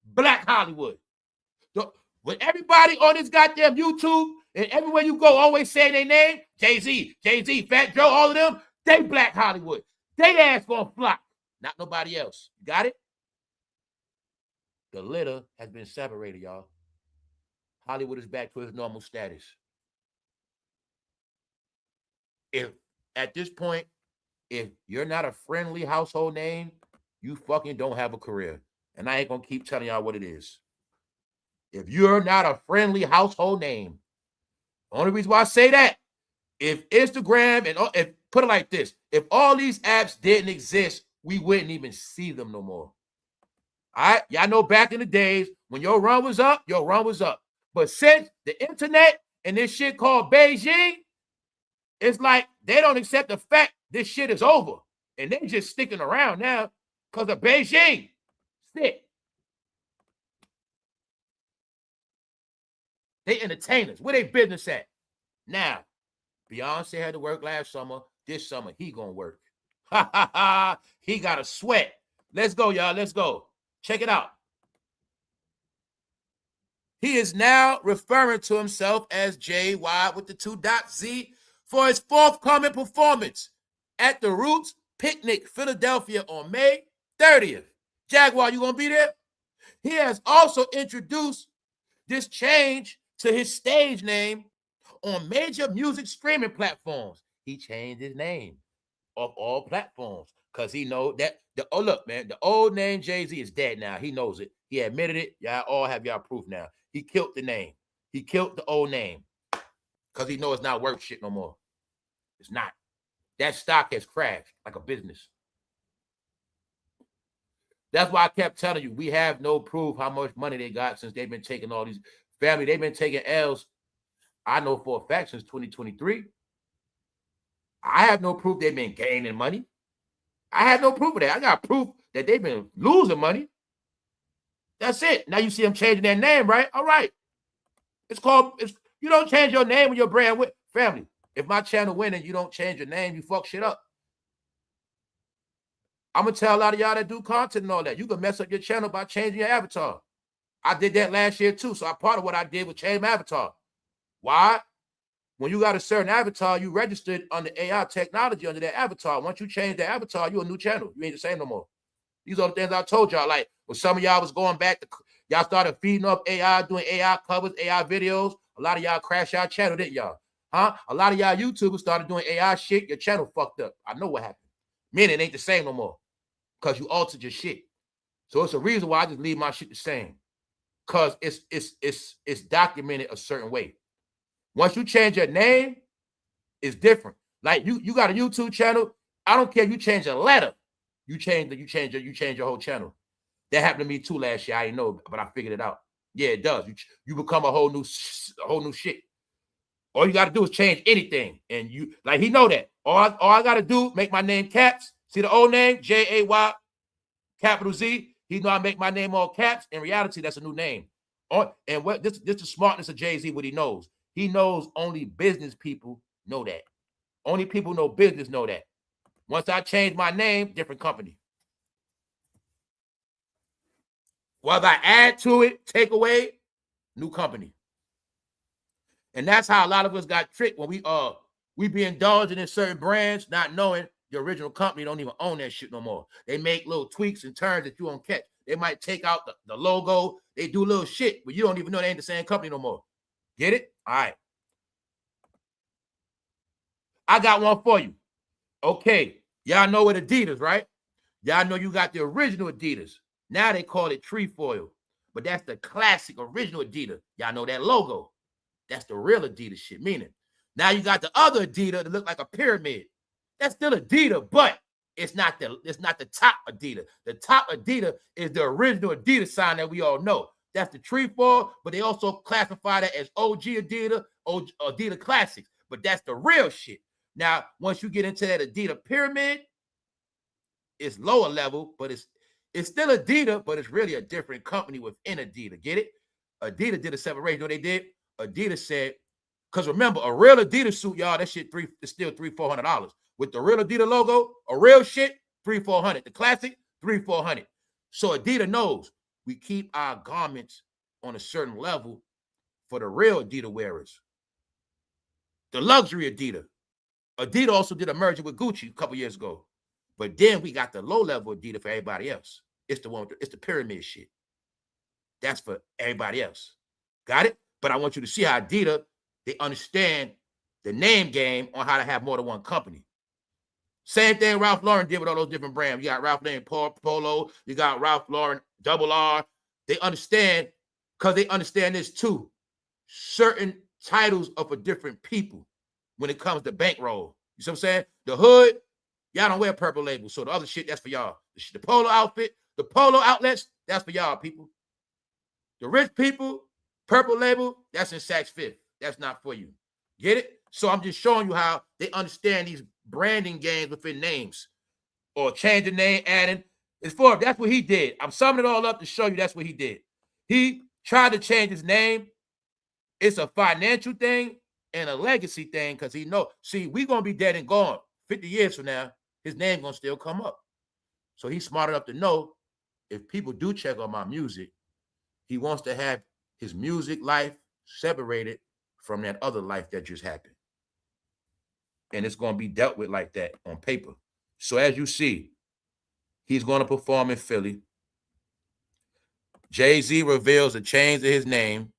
Speaker 1: Black Hollywood. So, when everybody on this goddamn YouTube and everywhere you go always say their name, Jay-Z, Fat Joe, all of them, they Black Hollywood. They ass gonna flop, not nobody else. You got it? The litter has been separated, y'all. Hollywood is back to its normal status. If at this point, if you're not a friendly household name, you fucking don't have a career. And I ain't gonna keep telling y'all what it is. If you're not a friendly household name, the only reason why I say that, if Instagram and if put it like this, if all these apps didn't exist, we wouldn't even see them no more. All right, y'all know back in the days when your run was up, your run was up. But since the internet and this shit called Beijing, it's like they don't accept the fact this shit is over. And they just sticking around now because of Beijing. Sick. They entertainers. Where they business at? Now, Beyonce had to work last summer. This summer, he gonna work. Ha, ha, ha. He got a sweat. Let's go, y'all. Let's go. Check it out. He is now referring to himself as JY with the 2.Z for his forthcoming performance at the Roots Picnic, Philadelphia on May 30th. Jaguar, you gonna be there? He has also introduced this change to his stage name on major music streaming platforms. He changed his name of all platforms because he know that the old name Jay-Z is dead now. He knows it. He admitted it. Y'all all have y'all proof now. He killed the name. He killed the old name because he knows it's not worth shit no more. It's not. That stock has crashed like a business. That's why I kept telling you, we have no proof how much money they got since they've been taking all these family. They've been taking L's, I know for a fact, since 2023. I have no proof they've been gaining money. I have no proof of that. I got proof that they've been losing money. That's it. Now you see them changing their name, right? All right. You don't change your name when your brand with family. If my channel winning, you don't change your name, you fuck shit up. I'm going to tell a lot of y'all that do content and all that. You can mess up your channel by changing your avatar. I did that last year too. So part of what I did was change my avatar. Why? When you got a certain avatar, you registered under AI technology under that avatar. Once you change the avatar, you're a new channel. You ain't the same no more. These are the things I told y'all. Like when some of y'all was going back to, y'all started feeding up AI, doing AI covers, AI videos. A lot of y'all crashed y'all channel, didn't y'all? Huh? A lot of y'all YouTubers started doing AI shit. Your channel fucked up. I know what happened. Meaning it ain't the same no more because you altered your shit. So it's a reason why I just leave my shit the same because it's documented a certain way. Once you change your name, it's different. Like you got a YouTube channel. I don't care if you change a letter. You change your whole channel. That happened to me too last year. I didn't know, but I figured it out. Yeah, it does. You become a whole new shit. All you got to do is change anything. And you, like, he know that. All I got to do, make my name caps. See the old name, Jay, capital Z. He know I make my name all caps. In reality, that's a new name. And what this is the smartness of Jay-Z, what he knows. He knows only business people know that. Only people who know business know that. Once I change my name, different company. Whether I add to it, take away, new company. And that's how a lot of us got tricked when we be indulging in certain brands, not knowing the original company don't even own that shit no more. They make little tweaks and turns that you won't catch. They might take out the logo. They do little shit, but you don't even know they ain't the same company no more. Get it? All right. I got one for you. Okay. Y'all know what Adidas, right? Y'all know you got the original Adidas. Now they call it trefoil, but that's the classic original Adidas. Y'all know that logo. That's the real Adidas shit. Meaning, now you got the other Adidas that look like a pyramid. That's still Adidas, but it's not the top Adidas. The top Adidas is the original Adidas sign that we all know. That's the tree fall, but they also classify that as OG Adidas, Adidas Classics. But that's the real shit. Now, once you get into that Adidas pyramid, it's lower level, but it's still Adidas, but it's really a different company within Adidas. Get it? Adidas did a separation. You know what they did? Adidas said, because remember, a real Adidas suit, y'all, that shit is still $300-400. With the real Adidas logo, a real shit, $300-400. The classic, $300-400. So Adidas knows we keep our garments on a certain level for the real Adidas wearers. The luxury Adidas. Adidas also did a merger with Gucci a couple years ago. But then we got the low-level Adidas for everybody else. It's the one, it's the pyramid shit. That's for everybody else. Got it? But I want you to see how Adidas, they understand the name game on how to have more than one company. Same thing Ralph Lauren did with all those different brands. You got Ralph Lauren Polo, you got Ralph Lauren Double R. They understand, because they understand this too. Certain titles are for different people when it comes to bankroll. You see what I'm saying? The hood, y'all don't wear purple labels, so the other shit, that's for y'all. The polo outfit, the polo outlets, that's for y'all people. The rich people, purple label, that's in Saks Fifth. That's not for you. Get it? So I'm just showing you how they understand these branding games within names. Or change the name, adding. It's for, that's what he did. I'm summing it all up to show you that's what he did. He tried to change his name. It's a financial thing and a legacy thing, because he know, see, we're going to be dead and gone. 50 years from now, his name going to still come up. So he's smart enough to know if people do check on my music, he wants to have his music life separated from that other life that just happened. And it's going to be dealt with like that on paper. So as you see, he's going to perform in Philly. Jay-Z reveals a change to his name.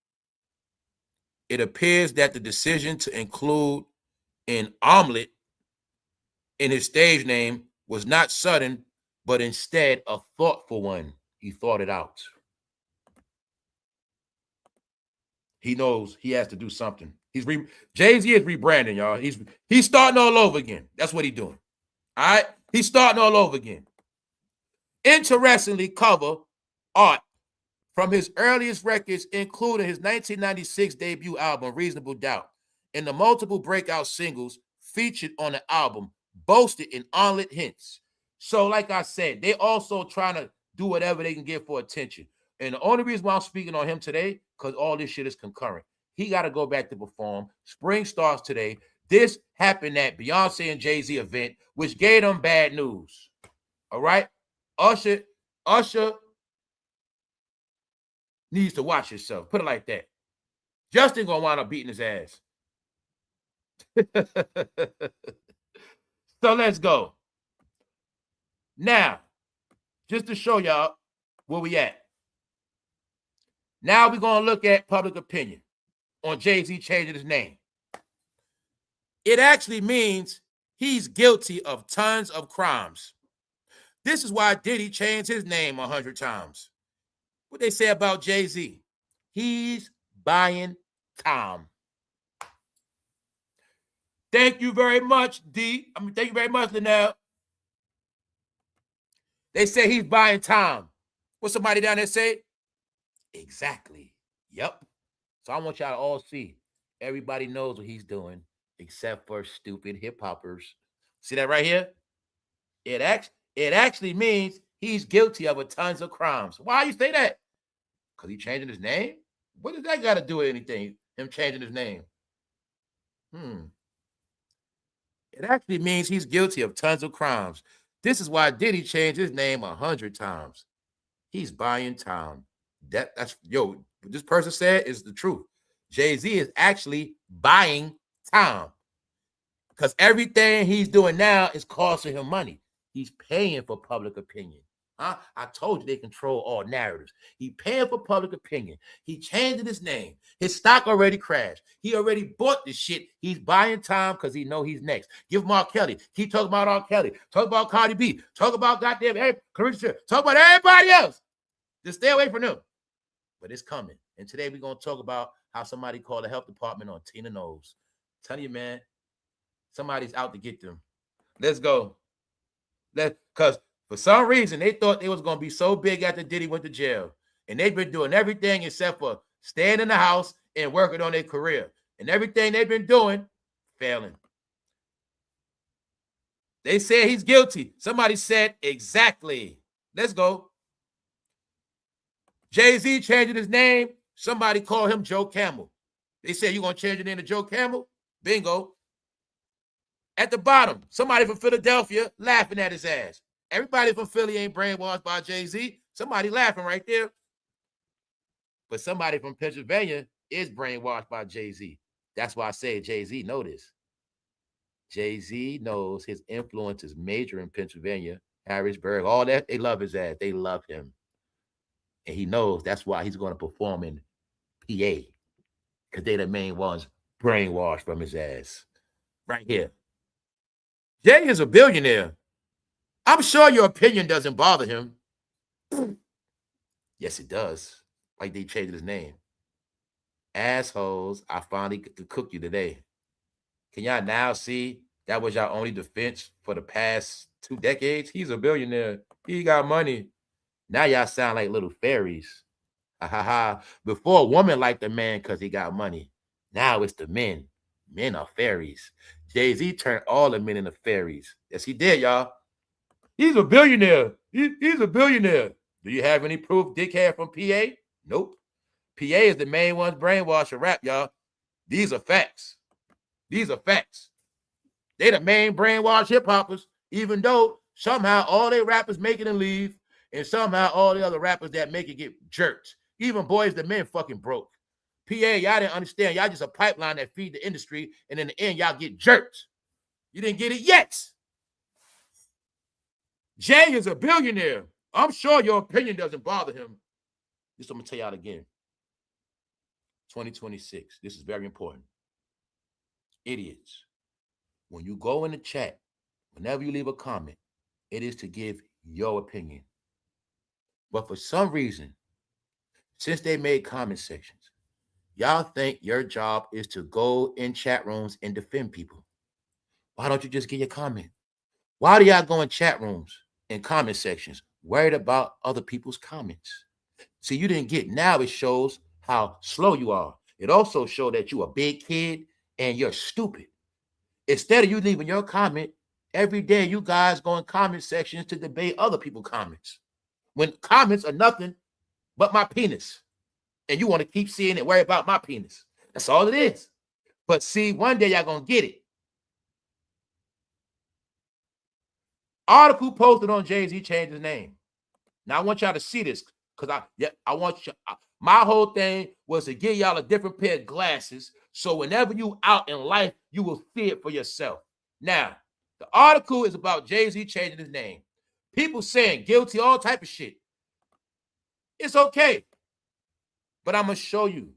Speaker 1: It appears that the decision to include an omelet in his stage name was not sudden, but instead a thoughtful one. He thought it out. He knows he has to do something. Jay-Z is rebranding, y'all. He's starting all over again. That's what he's doing. All right? He's starting all over again. Interestingly, cover art from his earliest records, including his 1996 debut album, Reasonable Doubt, and the multiple breakout singles featured on the album, boasted in omelet hints. So, like I said, they also trying to do whatever they can get for attention. And the only reason why I'm speaking on him today, because all this shit is concurrent. He got to go back to perform. Spring starts today. This happened at Beyonce and Jay-Z event, which gave them bad news. All right? Usher needs to watch himself. Put it like that. Justin gonna wind up beating his ass. So let's go. Now, just to show y'all where we at. Now we're going to look at public opinion on Jay-Z changing his name. It actually means he's guilty of tons of crimes. This is why Diddy changed his name 100 times. What they say about Jay-Z? He's buying time. Thank you very much, thank you very much, Linnell. They say he's buying time. What somebody down there say? Exactly. Yep. So I want y'all to all see. Everybody knows what he's doing, except for stupid hip-hoppers. See that right here? It actually means he's guilty of a tons of crimes. Why you say that? Because he's changing his name? What does that got to do with anything, him changing his name? It actually means he's guilty of tons of crimes. This is why Diddy changed his name 100 times. He's buying time. That's what this person said is the truth. Jay-Z is actually buying time, because everything he's doing now is costing him money. He's paying for public opinion. I told you they control all narratives. He paying for public opinion. He changing his name. His stock already crashed. He already bought this shit. He's buying time because he know he's next. Give him R. Kelly. Keep talking about R. Kelly. Talk about Cardi B. Talk about goddamn Clarissa. Talk about everybody else. Just stay away from them. But it's coming. And today we're going to talk about how somebody called the health department on Tina Knowles. I'm telling you, man, somebody's out to get them. Let's go. Because for some reason, they thought they was going to be so big after Diddy went to jail. And they've been doing everything except for staying in the house and working on their career. And everything they've been doing, failing. They said he's guilty. Somebody said exactly. Let's go. Jay-Z changing his name. Somebody called him Joe Camel. They said, you going to change your name to Joe Camel? Bingo. At the bottom, somebody from Philadelphia laughing at his ass. Everybody from Philly ain't brainwashed by Jay-Z. Somebody laughing right there. But somebody from Pennsylvania is brainwashed by Jay-Z. That's why I say Jay-Z know this. Jay-Z knows his influence is major in Pennsylvania, Harrisburg, all that. They love his ass. They love him. And he knows that's why he's going to perform in PA. Because they the main ones brainwashed from his ass. Right here. Jay is a billionaire. I'm sure your opinion doesn't bother him. Yes, it does. Like they changed his name. Assholes, I finally could cook you today. Can y'all now see that was your only defense for the past 2 decades? He's a billionaire. He got money. Now y'all sound like little fairies. Ha ha ha. Before, a woman liked the man because he got money. Now it's the men. Men are fairies. Jay-Z turned all the men into fairies. Yes, he did, y'all. He's a billionaire. He's a billionaire. Do you have any proof dickhead from PA? Nope. PA is the main ones brainwash and rap, y'all. These are facts. These are facts. They the main brainwash hip-hoppers, even though somehow all they rappers make it and leave, and somehow all the other rappers that make it get jerked. Even Boys the Men fucking broke. PA, y'all didn't understand. Y'all just a pipeline that feed the industry, and in the end, y'all get jerked. You didn't get it yet. Jay is a billionaire. I'm sure your opinion doesn't bother him. This I'm going to tell y'all again. 2026. This is very important. Idiots. When you go in the chat, whenever you leave a comment, it is to give your opinion. But for some reason, since they made comment sections, y'all think your job is to go in chat rooms and defend people. Why don't you just give your comment? Why do y'all go in chat rooms and comment sections worried about other people's comments? See, you didn't get. Now it shows how slow you are. It also shows that you a big kid and you're stupid. Instead of you leaving your comment, every day you guys go in comment sections to debate other people's comments. When comments are nothing but my penis. And you want to keep seeing it, worry about my penis. That's all it is. But see, one day y'all going to get it. Article posted on Jay-Z changed his name. Now I want y'all to see this because I want you. My whole thing was to give y'all a different pair of glasses so whenever you out in life, you will see it for yourself. Now, the article is about Jay-Z changing his name. People saying guilty, all type of shit. It's okay. But I'm going to show you.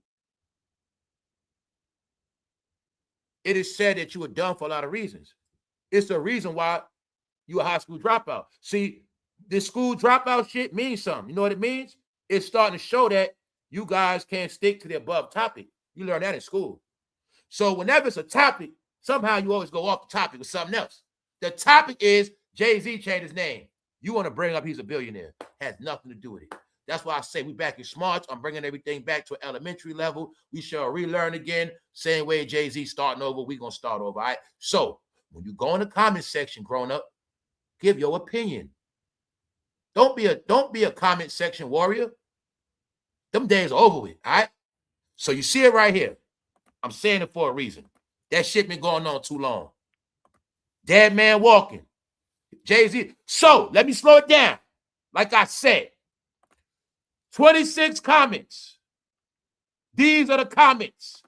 Speaker 1: It is said that you were done for a lot of reasons. It's the reason why you a high school dropout. See, this school dropout shit means something. You know what it means? It's starting to show that you guys can't stick to the above topic. You learn that in school. So whenever it's a topic, somehow you always go off the topic with something else. The topic is Jay-Z changed his name. You want to bring up he's a billionaire. Has nothing to do with it. That's why I say we back in smarts. I'm bringing everything back to an elementary level. We shall relearn again. Same way Jay-Z starting over, we going to start over, all right? So when you go in the comment section, grown up, give your opinion. Don't be a comment section warrior. Them days are over with, all right? So you see it right here. I'm saying it for a reason. That shit been going on too long. Dead man walking. Jay-Z. So let me slow it down. Like I said, 26 comments. These are the comments.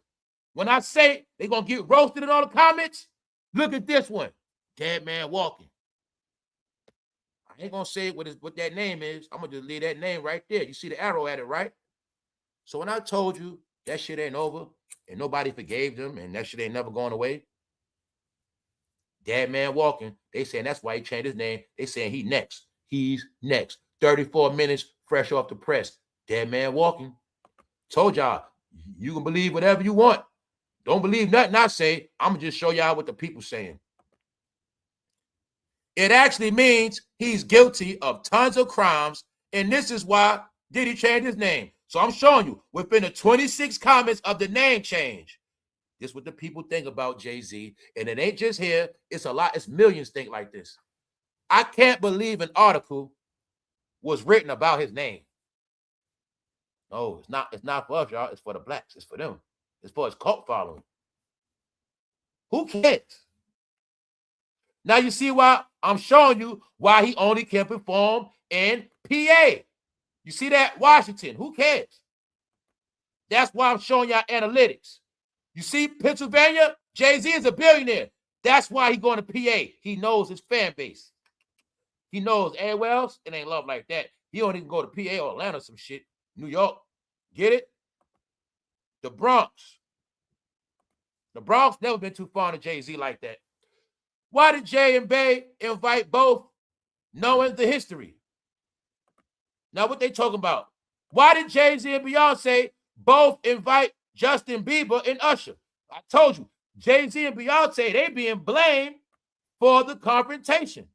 Speaker 1: When I say they're going to get roasted in all the comments, look at this one. Dead man walking. I ain't going to say what that name is. I'm going to just leave that name right there. You see the arrow at it, right? So when I told you that shit ain't over and nobody forgave them and that shit ain't never going away, dead man walking, they saying that's why he changed his name. They saying he next. He's next. 34 minutes fresh off the press. Dead man walking. Told y'all, you can believe whatever you want. Don't believe nothing I say. I'm going to just show y'all what the people saying. It actually means he's guilty of tons of crimes, and this is why Did he change his name? So I'm showing you within the 26 comments of the name change. This is what the people think about Jay-Z. And it ain't just here. It's a lot. It's millions think like this. I can't believe an article was written about his name. No, it's not. It's not for us, y'all. It's for the blacks. It's for them. It's for his cult following. Who cares? Now you see why I'm showing you why he only can perform in PA. You see that? Washington. Who cares? That's why I'm showing y'all analytics. You see Pennsylvania? Jay-Z is a billionaire. That's why he's going to PA. He knows his fan base. He knows everywhere else, it ain't love like that. He don't even go to PA or Atlanta or some shit. New York. Get it? The Bronx. The Bronx never been too far to Jay-Z like that. Why did Jay and Bay invite both knowing the history? Now what they talking about? Why did Jay-Z and Beyonce both invite Justin Bieber and Usher? I told you, Jay-Z and Beyonce, they being blamed for the confrontation.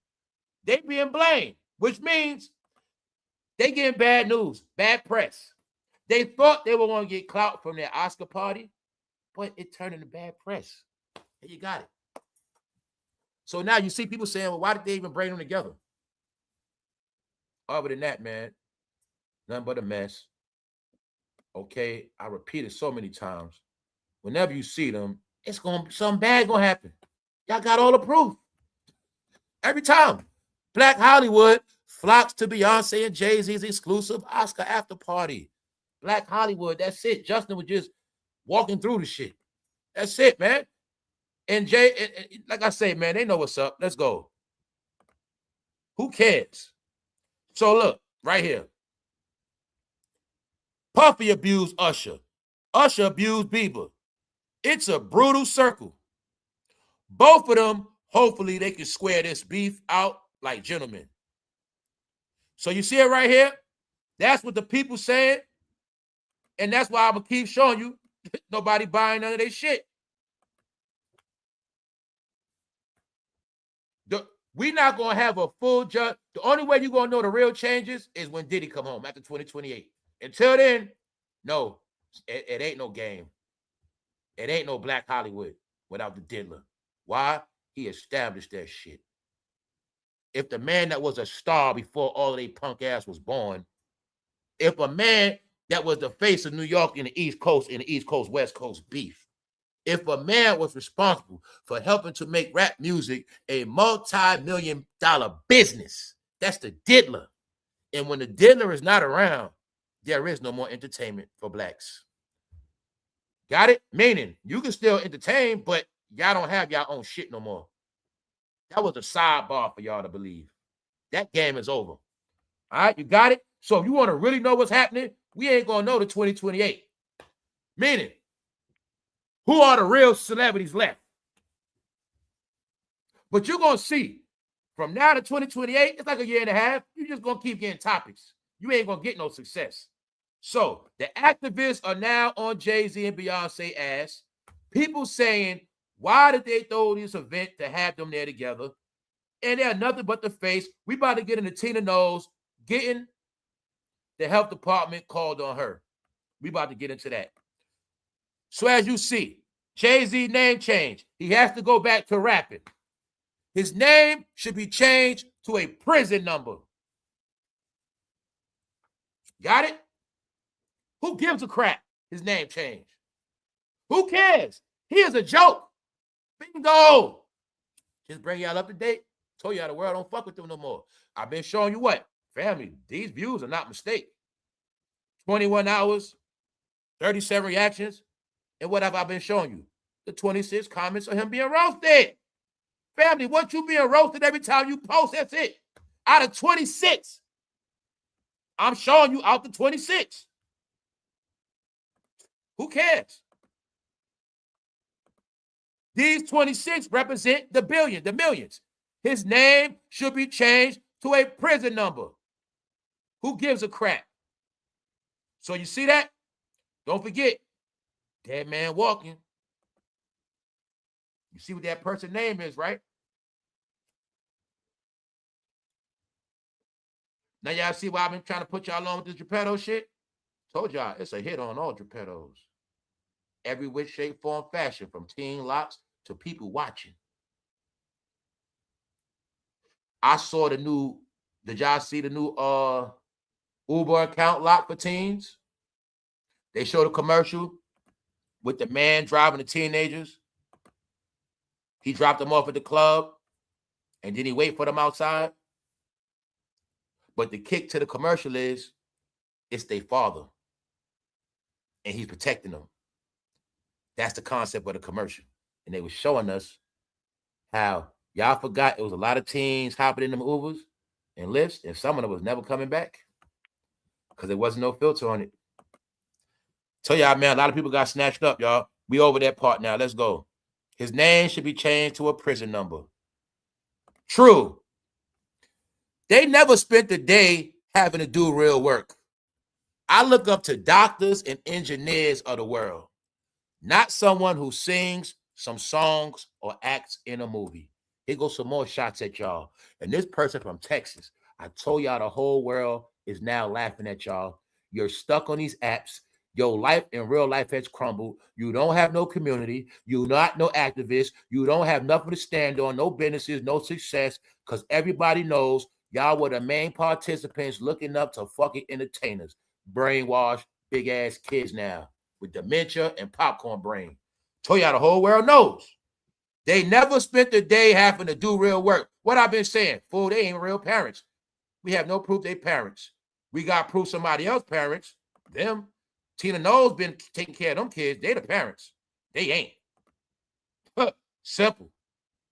Speaker 1: They being blamed, which means they getting bad news, bad press. They thought they were going to get clout from their Oscar party, but it turned into bad press. And you got it. So now you see people saying, well, why did they even bring them together? Other than that, man, nothing but a mess. Okay, I repeat it so many times. Whenever you see them, it's something bad gonna happen. Y'all got all the proof. Every time. Black Hollywood flocks to Beyonce and Jay-Z's exclusive Oscar after party. Black Hollywood, that's it. Justin was just walking through the shit. That's it, man. And Jay, like I say, man, they know what's up. Let's go. Who cares? So look, right here. Puffy abused Usher. Usher abused Bieber. It's a brutal circle. Both of them, hopefully, they can square this beef out like gentlemen. So you see it right here? That's what the people saying. And that's why I'm going to keep showing you nobody buying none of their shit. We're not going to have a full judge. The only way you're going to know the real changes is when Diddy come home after 2028. Until then, no, it ain't no game. It ain't no Black Hollywood without the diddler. Why? He established that shit. If the man that was a star before all of they punk ass was born, if a man that was the face of New York in the East Coast, in the East Coast, West Coast beef, if a man was responsible for helping to make rap music a multi-million-dollar business, that's the diddler. And when the diddler is not around, there is no more entertainment for blacks. Got it? Meaning, you can still entertain, but y'all don't have y'all own shit no more. That was a sidebar for y'all to believe. That game is over. All right, you got it? So if you want to really know what's happening, we ain't going to know the 2028. Meaning, who are the real celebrities left? But you're going to see, from now to 2028, it's like a year and a half, you're just going to keep getting topics. You ain't going to get no success. So the activists are now on Jay-Z and Beyonce ass. People saying, why did they throw this event to have them there together? And they're nothing but the face. We about to get into Tina Knowles getting the health department called on her. We about to get into that. So as you see, Jay-Z name change. He has to go back to rapping. His name should be changed to a prison number. Got it? Who gives a crap? His name changed. Who cares? He is a joke. Bingo. Just bring y'all up to date. Told y'all the world don't fuck with them no more. I've been showing you what? Family, these views are not mistake. 21 hours, 37 reactions. And what have I been showing you? The 26 comments of him being roasted. Family, what you being roasted every time you post, that's it. Out of 26, I'm showing you out the 26. Who cares? These 26 represent the billion, the millions. His name should be changed to a prison number. Who gives a crap? So you see that? Don't forget, dead man walking. You see what that person's name is, right? Now y'all see why I've been trying to put y'all on with this Geppetto shit? Told y'all it's a hit on all Geppettos. Every which shape, form, fashion, from teen locks to people watching. I saw the new, did y'all see the new Uber account lock for teens? They showed a commercial with the man driving the teenagers. He dropped them off at the club, and then he wait for them outside. But the kick to the commercial is it's their father, and he's protecting them. That's the concept of the commercial. And they were showing us how y'all forgot it was a lot of teens hopping in them Ubers and lifts, and some of them was never coming back because there wasn't no filter on it. Tell y'all, man, a lot of people got snatched up, y'all. We over that part now. Let's go. His name should be changed to a prison number. True. They never spent the day having to do real work. I look up to doctors and engineers of the world, not someone who sings some songs or acts in a movie. Here goes some more shots at y'all. And this person from Texas, I told y'all the whole world is now laughing at y'all. You're stuck on these apps. Your life in real life has crumbled. You don't have no community. You're not no activist. You don't have nothing to stand on, no businesses, no success, because everybody knows y'all were the main participants looking up to fucking entertainers. Brainwashed, big-ass kids now with dementia and popcorn brain. Told y'all the whole world knows. They never spent the day having to do real work. What I've been saying, fool, they ain't real parents. We have no proof they parents. We got proof somebody else parents, them. Tina Knowles been taking care of them kids. They the parents. They ain't. Simple.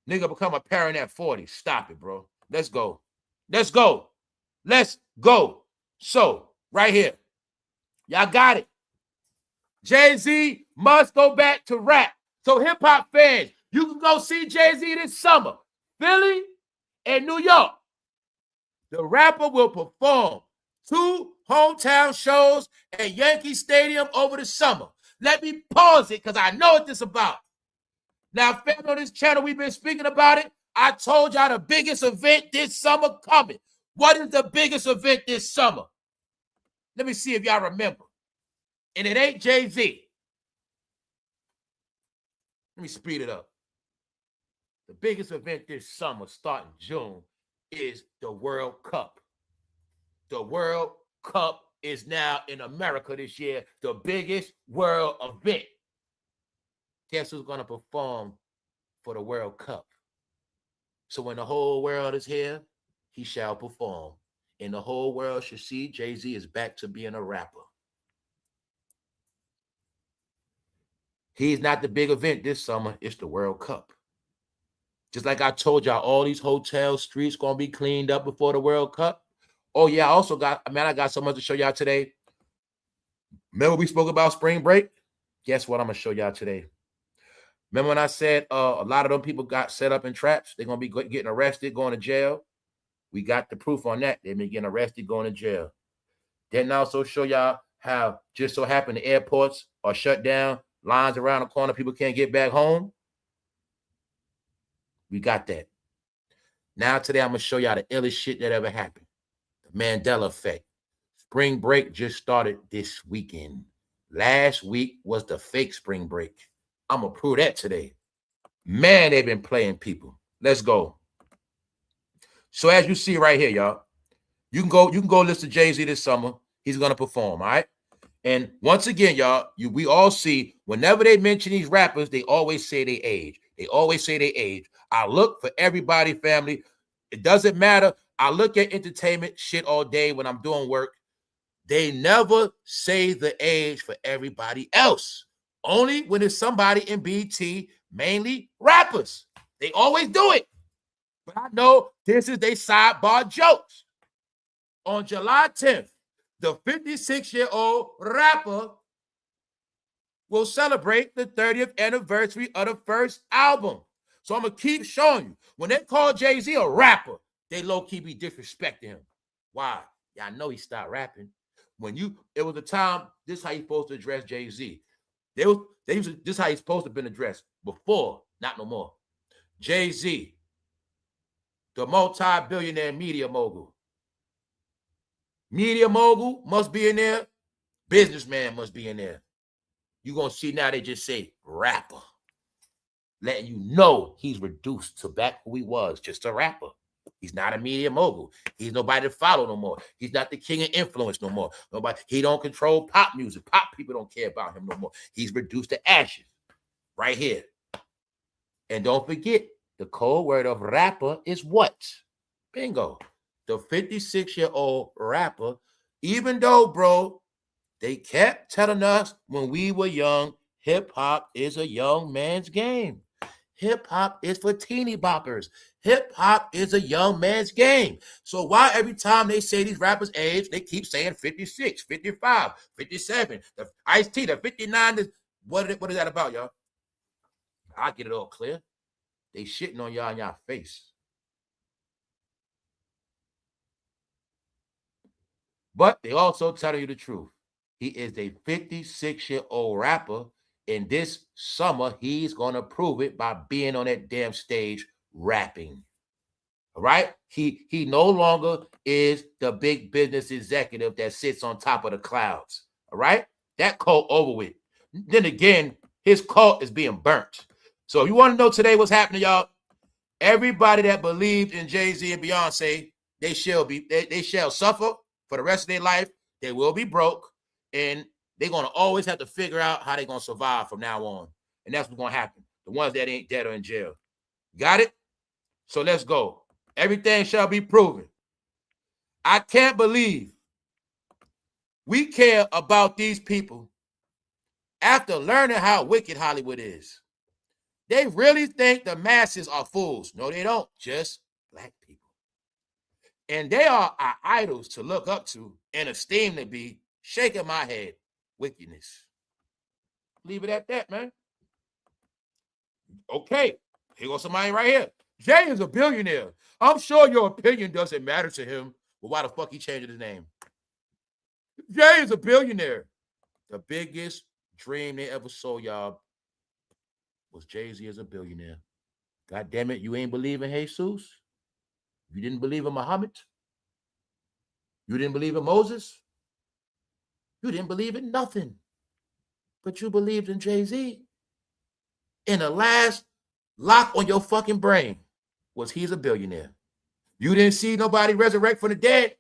Speaker 1: Nigga become a parent at 40. Stop it, bro. Let's go. Let's go. Let's go. So, right here. Y'all got it. Jay-Z must go back to rap. So, hip-hop fans, you can go see Jay-Z this summer. Philly and New York. The rapper will perform 2 hometown shows at Yankee Stadium over the summer. Let me pause it because I know what this is about. Now, fam, on this channel, we've been speaking about it. I told y'all the biggest event this summer coming. What is the biggest event this summer? Let me see if y'all remember. And it ain't Jay-Z. Let me speed it up. The biggest event this summer, starting June, is the World Cup. The World Cup is now in America this year, the biggest world event. Guess who's going to perform for the World Cup? So when the whole world is here, he shall perform. And the whole world should see Jay-Z is back to being a rapper. He's not the big event this summer. It's the World Cup. Just like I told y'all, all these hotel streets going to be cleaned up before the World Cup. Oh, yeah, I also got, I got so much to show y'all today. Remember we spoke about spring break? Guess what I'm going to show y'all today? Remember when I said a lot of them people got set up in traps? They're going to be getting arrested, going to jail. We got the proof on that. They've been getting arrested, going to jail. Then also show y'all how just so happened the airports are shut down, lines around the corner, people can't get back home. We got that. Now today I'm going to show y'all the illest shit that ever happened. The Mandela effect. Spring break just started this weekend. Last week was the fake spring break. I'm going to prove that today. Man, they've been playing people. Let's go. So as you see right here, y'all, you can go listen to Jay-Z this summer. He's going to perform, all right? And once again, y'all, we all see whenever they mention these rappers, they always say they age. They always say they age. I look for everybody, family. It doesn't matter. I look at entertainment shit all day when I'm doing work. They never say the age for everybody else. Only when it's somebody in BT, mainly rappers. They always do it. But I know this is their sidebar jokes. On July 10th, the 56-year-old rapper will celebrate the 30th anniversary of the first album. So I'm going to keep showing you. When they call Jay-Z a rapper, they low-key be disrespecting him. Why? Y'all know he stopped rapping. It was a time, this is how you're supposed to address Jay-Z. This is how he's supposed to have been addressed before, not no more. Jay-Z, the multi-billionaire media mogul. Media mogul must be in there. Businessman must be in there. You're going to see now they just say rapper. Letting you know he's reduced to back who he was, just a rapper. He's not a media mogul. He's nobody to follow no more. He's not the king of influence no more. Nobody. He don't control pop music. Pop people don't care about him no more. He's reduced to ashes right here. And don't forget, the code word of rapper is what? Bingo. The 56-year-old rapper, even though, bro, they kept telling us when we were young, hip-hop is a young man's game. Hip-hop is for teeny boppers. Hip-hop is a young man's game. So why every time they say these rappers' age, they keep saying 56, 55, 57, the Ice-T, the 59, what is that about, y'all? I'll get it all clear. They shitting on y'all in y'all face. But they also telling you the truth. He is a 56-year-old rapper. And this summer, he's going to prove it by being on that damn stage rapping. All right? He no longer is the big business executive that sits on top of the clouds. All right? That cult over with. Then again, his cult is being burnt. So if you want to know today what's happening, y'all, everybody that believed in Jay-Z and Beyonce, they shall suffer for the rest of their life. They will be broke. And they're going to always have to figure out how they're going to survive from now on. And that's what's going to happen. The ones that ain't dead or in jail. Got it? So let's go. Everything shall be proven. I can't believe we care about these people after learning how wicked Hollywood is. They really think the masses are fools. No, they don't. Just black people. And they are our idols to look up to and esteem to be. Shaking my head. Wickedness. Leave it at that, man. Okay. Here goes somebody right here. Jay is a billionaire. I'm sure your opinion doesn't matter to him, but why the fuck he changed his name? Jay is a billionaire. The biggest dream they ever saw, y'all, was Jay-Z as a billionaire. God damn it, you ain't believe in Jesus? You didn't believe in Muhammad? You didn't believe in Moses? You didn't believe in nothing. But you believed in Jay-Z. And the last lock on your fucking brain was he's a billionaire. You didn't see nobody resurrect from the dead,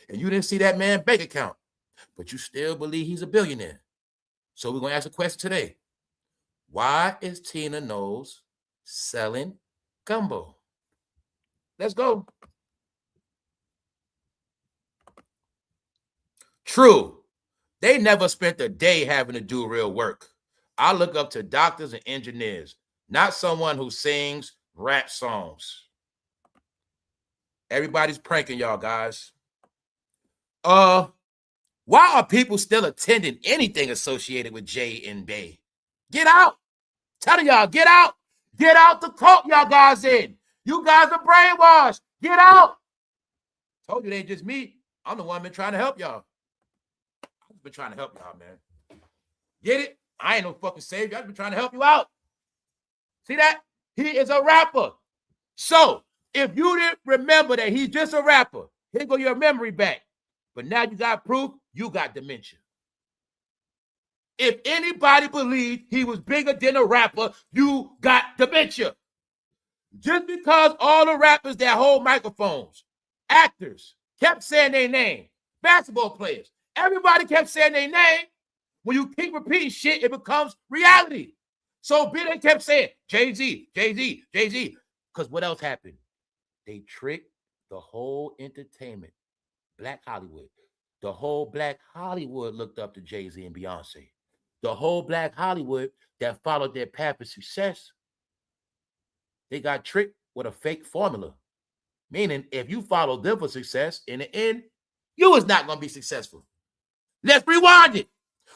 Speaker 1: and you didn't see that man's bank account. But you still believe he's a billionaire. So we're going to ask a question today. Why is Tina Knowles selling gumbo? Let's go. True. They never spent a day having to do real work. I look up to doctors and engineers, not someone who sings rap songs. Everybody's pranking y'all, guys. Why are people still attending anything associated with Jay and Bay? Get out. Tell y'all, get out. Get out the cult y'all guys in. You guys are brainwashed. Get out. Told you they ain't just me. I'm the one been trying to help y'all. I've been trying to help y'all, man. Get it? I ain't no fucking savior. I've been trying to help you out. See that? He is a rapper. So, if you didn't remember that he's just a rapper, here go your memory back. But now you got proof, you got dementia. If anybody believed he was bigger than a rapper, you got dementia. Just because all the rappers that hold microphones, actors, kept saying their name, basketball players, everybody kept saying their name, when you keep repeating shit, it becomes reality. So they kept saying, Jay-Z, Jay-Z, Jay-Z. Because what else happened? They tricked the whole entertainment, Black Hollywood. The whole Black Hollywood looked up to Jay-Z and Beyonce. The whole Black Hollywood that followed their path of success, they got tricked with a fake formula. Meaning, if you follow them for success, in the end, you was not going to be successful. Let's rewind it.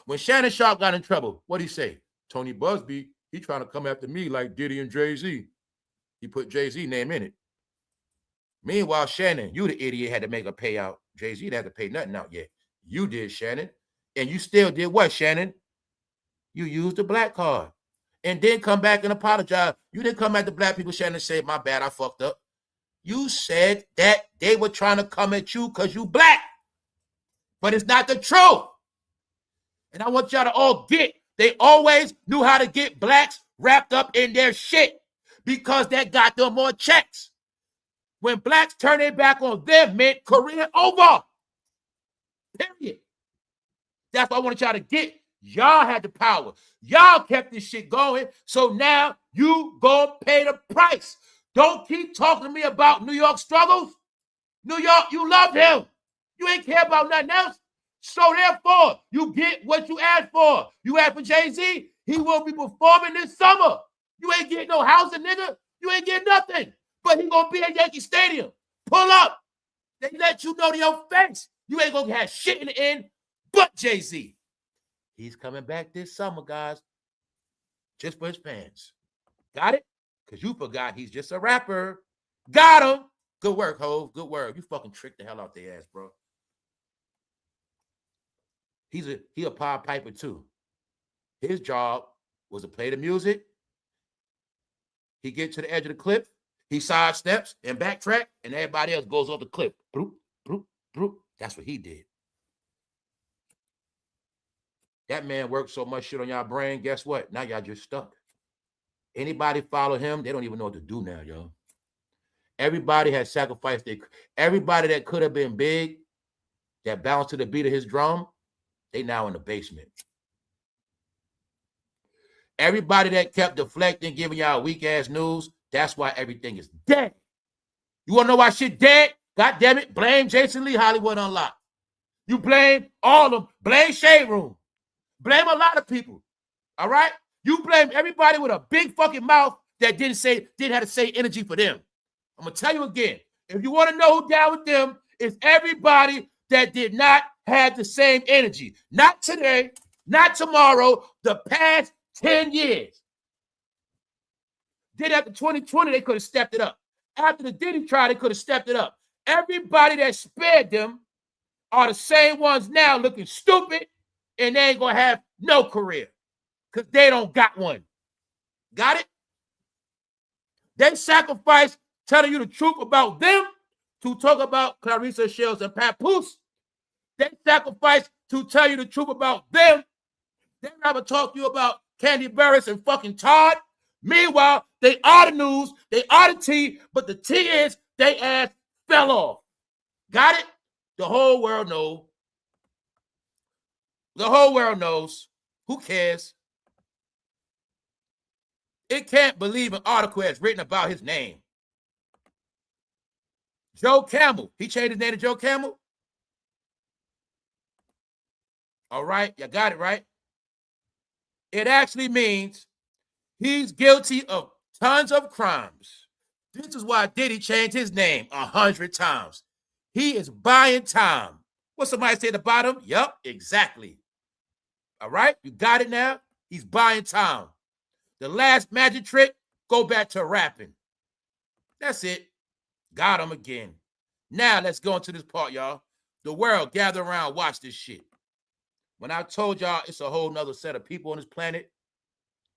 Speaker 1: When Shannon Sharp got in trouble, what'd he say? Tony Busby, he trying to come after me like Diddy and Jay-Z. He put Jay-Z name in it. Meanwhile, Shannon, you the idiot, had to make a payout. Jay-Z didn't have to pay nothing out yet. You did, Shannon. And you still did what, Shannon? You used the black card. And then come back and apologize. You didn't come at the black people, Shannon, and say, my bad, I fucked up. You said that they were trying to come at you because you black. but it's not the truth. And I want y'all to all get, they always knew how to get blacks wrapped up in their shit because that got them more checks. When blacks turn their back on them, meant career over. Period. That's what I wanted y'all to get. Y'all had the power. Y'all kept this shit going. So now you gonna pay the price. Don't keep talking to me about New York struggles. New York, you loved him. You ain't care about nothing else. So therefore, you get what you asked for. You asked for Jay-Z. He will be performing this summer. You ain't getting no housing, nigga. You ain't getting nothing. But he gonna be at Yankee Stadium. Pull up. They let you know to your face. You ain't gonna have shit in the end but Jay-Z. He's coming back this summer, guys. Just for his fans. Got it? Because you forgot he's just a rapper. Got him. Good work, Hov. Good work. You fucking tricked the hell out their ass, bro. He a Pied Piper too. His job was to play the music. He gets to the edge of the cliff. He sidesteps and backtrack, and everybody else goes off the cliff. Broop, broop, broop. That's what he did. That man worked so much shit on y'all brain. Guess what? Now y'all just stuck. Anybody follow him, they don't even know what to do now, y'all. Everybody has sacrificed everybody that could have been big, that bounced to the beat of his drum, they now in the basement. Everybody that kept deflecting, giving y'all weak-ass news, that's why everything is dead. You want to know why shit dead? God damn it, blame Jason Lee, Hollywood Unlocked. You blame all of them. Blame Shade Room. Blame a lot of people. All right? You blame everybody with a big fucking mouth that didn't have to say energy for them. I'm going to tell you again. If you want to know who down with them, it's everybody that did not have the same energy. Not today, not tomorrow, the past 10 years. Did after 2020, they could have stepped it up. After the Diddy trial, they could have stepped it up. Everybody that spared them are the same ones now looking stupid, and they ain't going to have no career because they don't got one. Got it? They sacrificed telling you the truth about them to talk about Clarissa Shields and Papoose. They sacrificed to tell you the truth about them. They never talk to you about Candy Burris and fucking Todd. Meanwhile, they are the news, they are the tea, but the tea is they ass fell off. Got it? The whole world knows. The whole world knows. Who cares? It can't believe an article that's written about his name. Joe Camel. He changed his name to Joe Camel. All right, you got it right. It actually means he's guilty of tons of crimes. This is why Diddy changed his name 100 times. He is buying time. What somebody say at the bottom? Yup, exactly. All right, you got it now? He's buying time. The last magic trick, go back to rapping. That's it. Got him again. Now let's go into this part, y'all. The world, gather around, watch this shit. When I told y'all it's a whole nother set of people on this planet,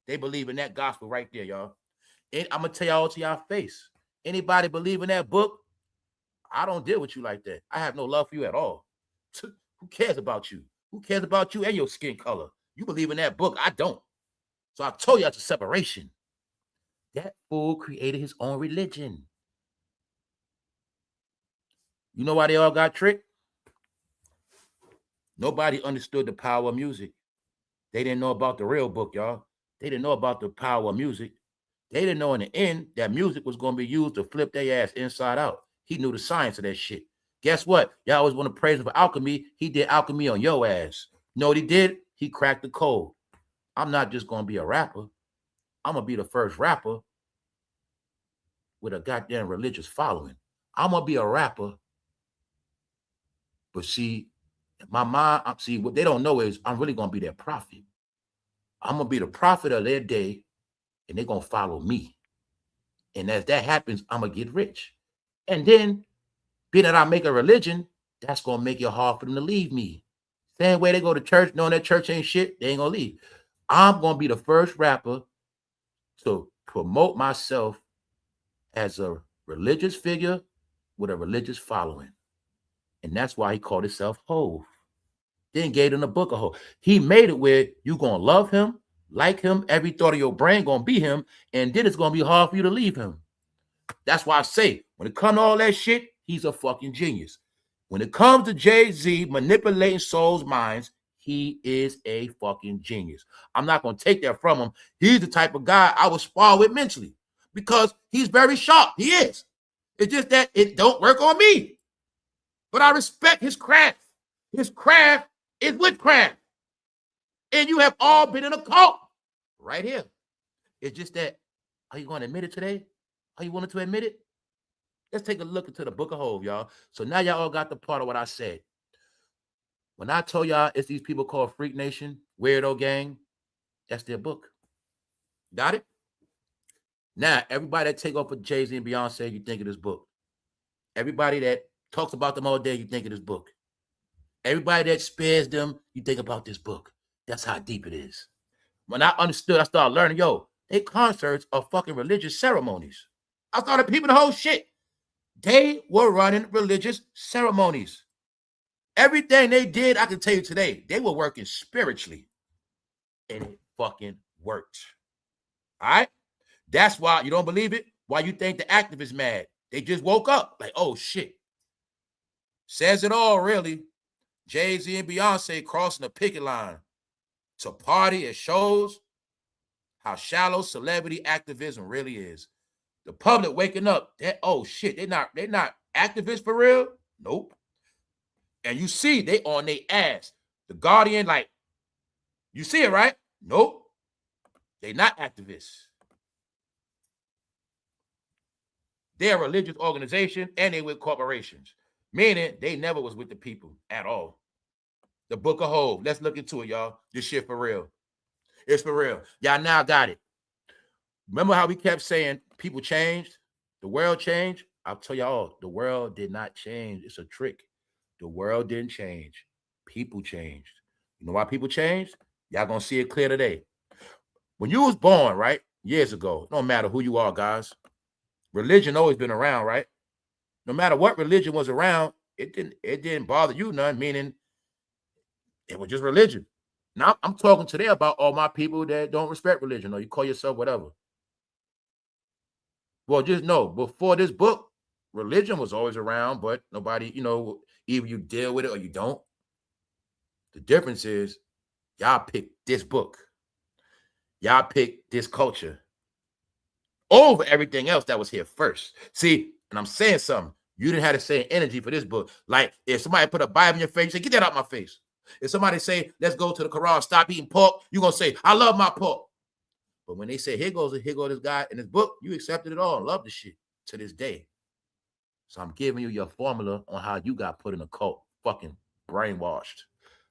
Speaker 1: they believe in that gospel right there, y'all. And I'm going to tell y'all to y'all face. Anybody believe in that book? I don't deal with you like that. I have no love for you at all. Who cares about you? Who cares about you and your skin color? You believe in that book. I don't. So I told you it's a separation. That fool created his own religion. You know why they all got tricked? Nobody understood the power of music. They didn't know about the real book, y'all. They didn't know about the power of music. They didn't know in the end that music was going to be used to flip their ass inside out. He knew the science of that shit. Guess what? Y'all always want to praise him for alchemy. He did alchemy on your ass. You know what he did? He cracked the code. I'm not just going to be a rapper. I'm going to be the first rapper with a goddamn religious following. I'm going to be a rapper. But see, my mind, see, what they don't know is I'm really going to be their prophet. I'm going to be the prophet of their day, and they're going to follow me. And as that happens, I'm going to get rich. And then, being that I make a religion, that's going to make it hard for them to leave me. Same way they go to church, knowing that church ain't shit, they ain't going to leave. I'm going to be the first rapper to promote myself as a religious figure with a religious following. And that's why he called himself Hov. Then gave them the book of hope. He made it where you gonna love him, like him, every thought of your brain gonna be him, and then it's gonna be hard for you to leave him. That's why I say, when it comes to all that shit, he's a fucking genius. When it comes to Jay-Z manipulating souls' minds, he is a fucking genius. I'm not going to take that from him. He's the type of guy I would spar with mentally because he's very sharp. He is. It's just that it don't work on me. But I respect his craft. His craft is witchcraft. And you have all been in a cult right here. It's just that, are you going to admit it today? Are you willing to admit it? Let's take a look into the book of Job, y'all. So now y'all all got the part of what I said. When I told y'all it's these people called Freak Nation, Weirdo Gang, that's their book. Got it? Now, everybody that take off with Jay-Z and Beyonce, you think of this book. Everybody that talks about them all day, you think of this book. Everybody that spares them, you think about this book. That's how deep it is. When I understood, I started learning, they concerts are fucking religious ceremonies. I started peeping the whole shit. They were running religious ceremonies. Everything they did, I can tell you today, they were working spiritually. And it fucking worked. All right? That's why you don't believe it. Why you think the activists mad? They just woke up like, oh shit. Says it all, really. Jay-Z and Beyonce crossing the picket line to party at shows. How shallow celebrity activism really is. The public waking up. That, oh shit, they're not activists for real? Nope. And you see they on their ass. The Guardian, like, you see it, right? Nope. They not activists. They're a religious organization and they with corporations. Meaning they never was with the people at all. The book of Job. Let's look into it, y'all. This shit for real. It's for real. Y'all now got it. Remember how we kept saying people changed? The world changed? I'll tell y'all, the world did not change. It's a trick. The world didn't change. People changed. You know why people changed? Y'all gonna see it clear today. When you was born, right, years ago, no matter who you are, guys, religion always been around, right? No matter what religion was around, it didn't bother you none, meaning it was just religion. Now I'm talking today about all my people that don't respect religion, or you call yourself whatever. Well, just know, before this book, religion was always around, but nobody, either you deal with it or you don't. The difference is y'all pick this book. Y'all pick this culture over everything else that was here first. See, and I'm saying something. You didn't have the same energy for this book. Like if somebody put a Bible in your face, say, get that out my face. If somebody say, let's go to the Quran, stop eating pork, you're going to say, I love my pork. But when they say, here goes this guy in this book, you accepted it all and love the shit to this day. So I'm giving you your formula on how you got put in a cult, fucking brainwashed,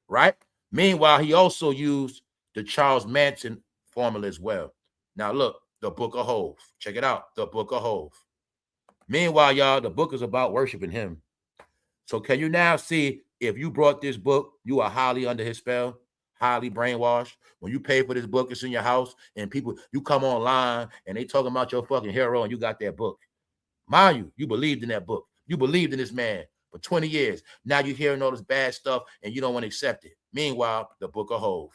Speaker 1: right? Meanwhile, he also used the Charles Manson formula as well. Now look, the book of Job. Check it out, the book of Job. Meanwhile, y'all, the book is about worshiping him. So can you now see if you brought this book, you are highly under his spell, highly brainwashed. When you pay for this book, it's in your house, and people, you come online and they talking about your fucking hero and you got that book. Mind you believed in that book. You believed in this man for 20 years. Now you're hearing all this bad stuff and you don't want to accept it. Meanwhile, the book of Job.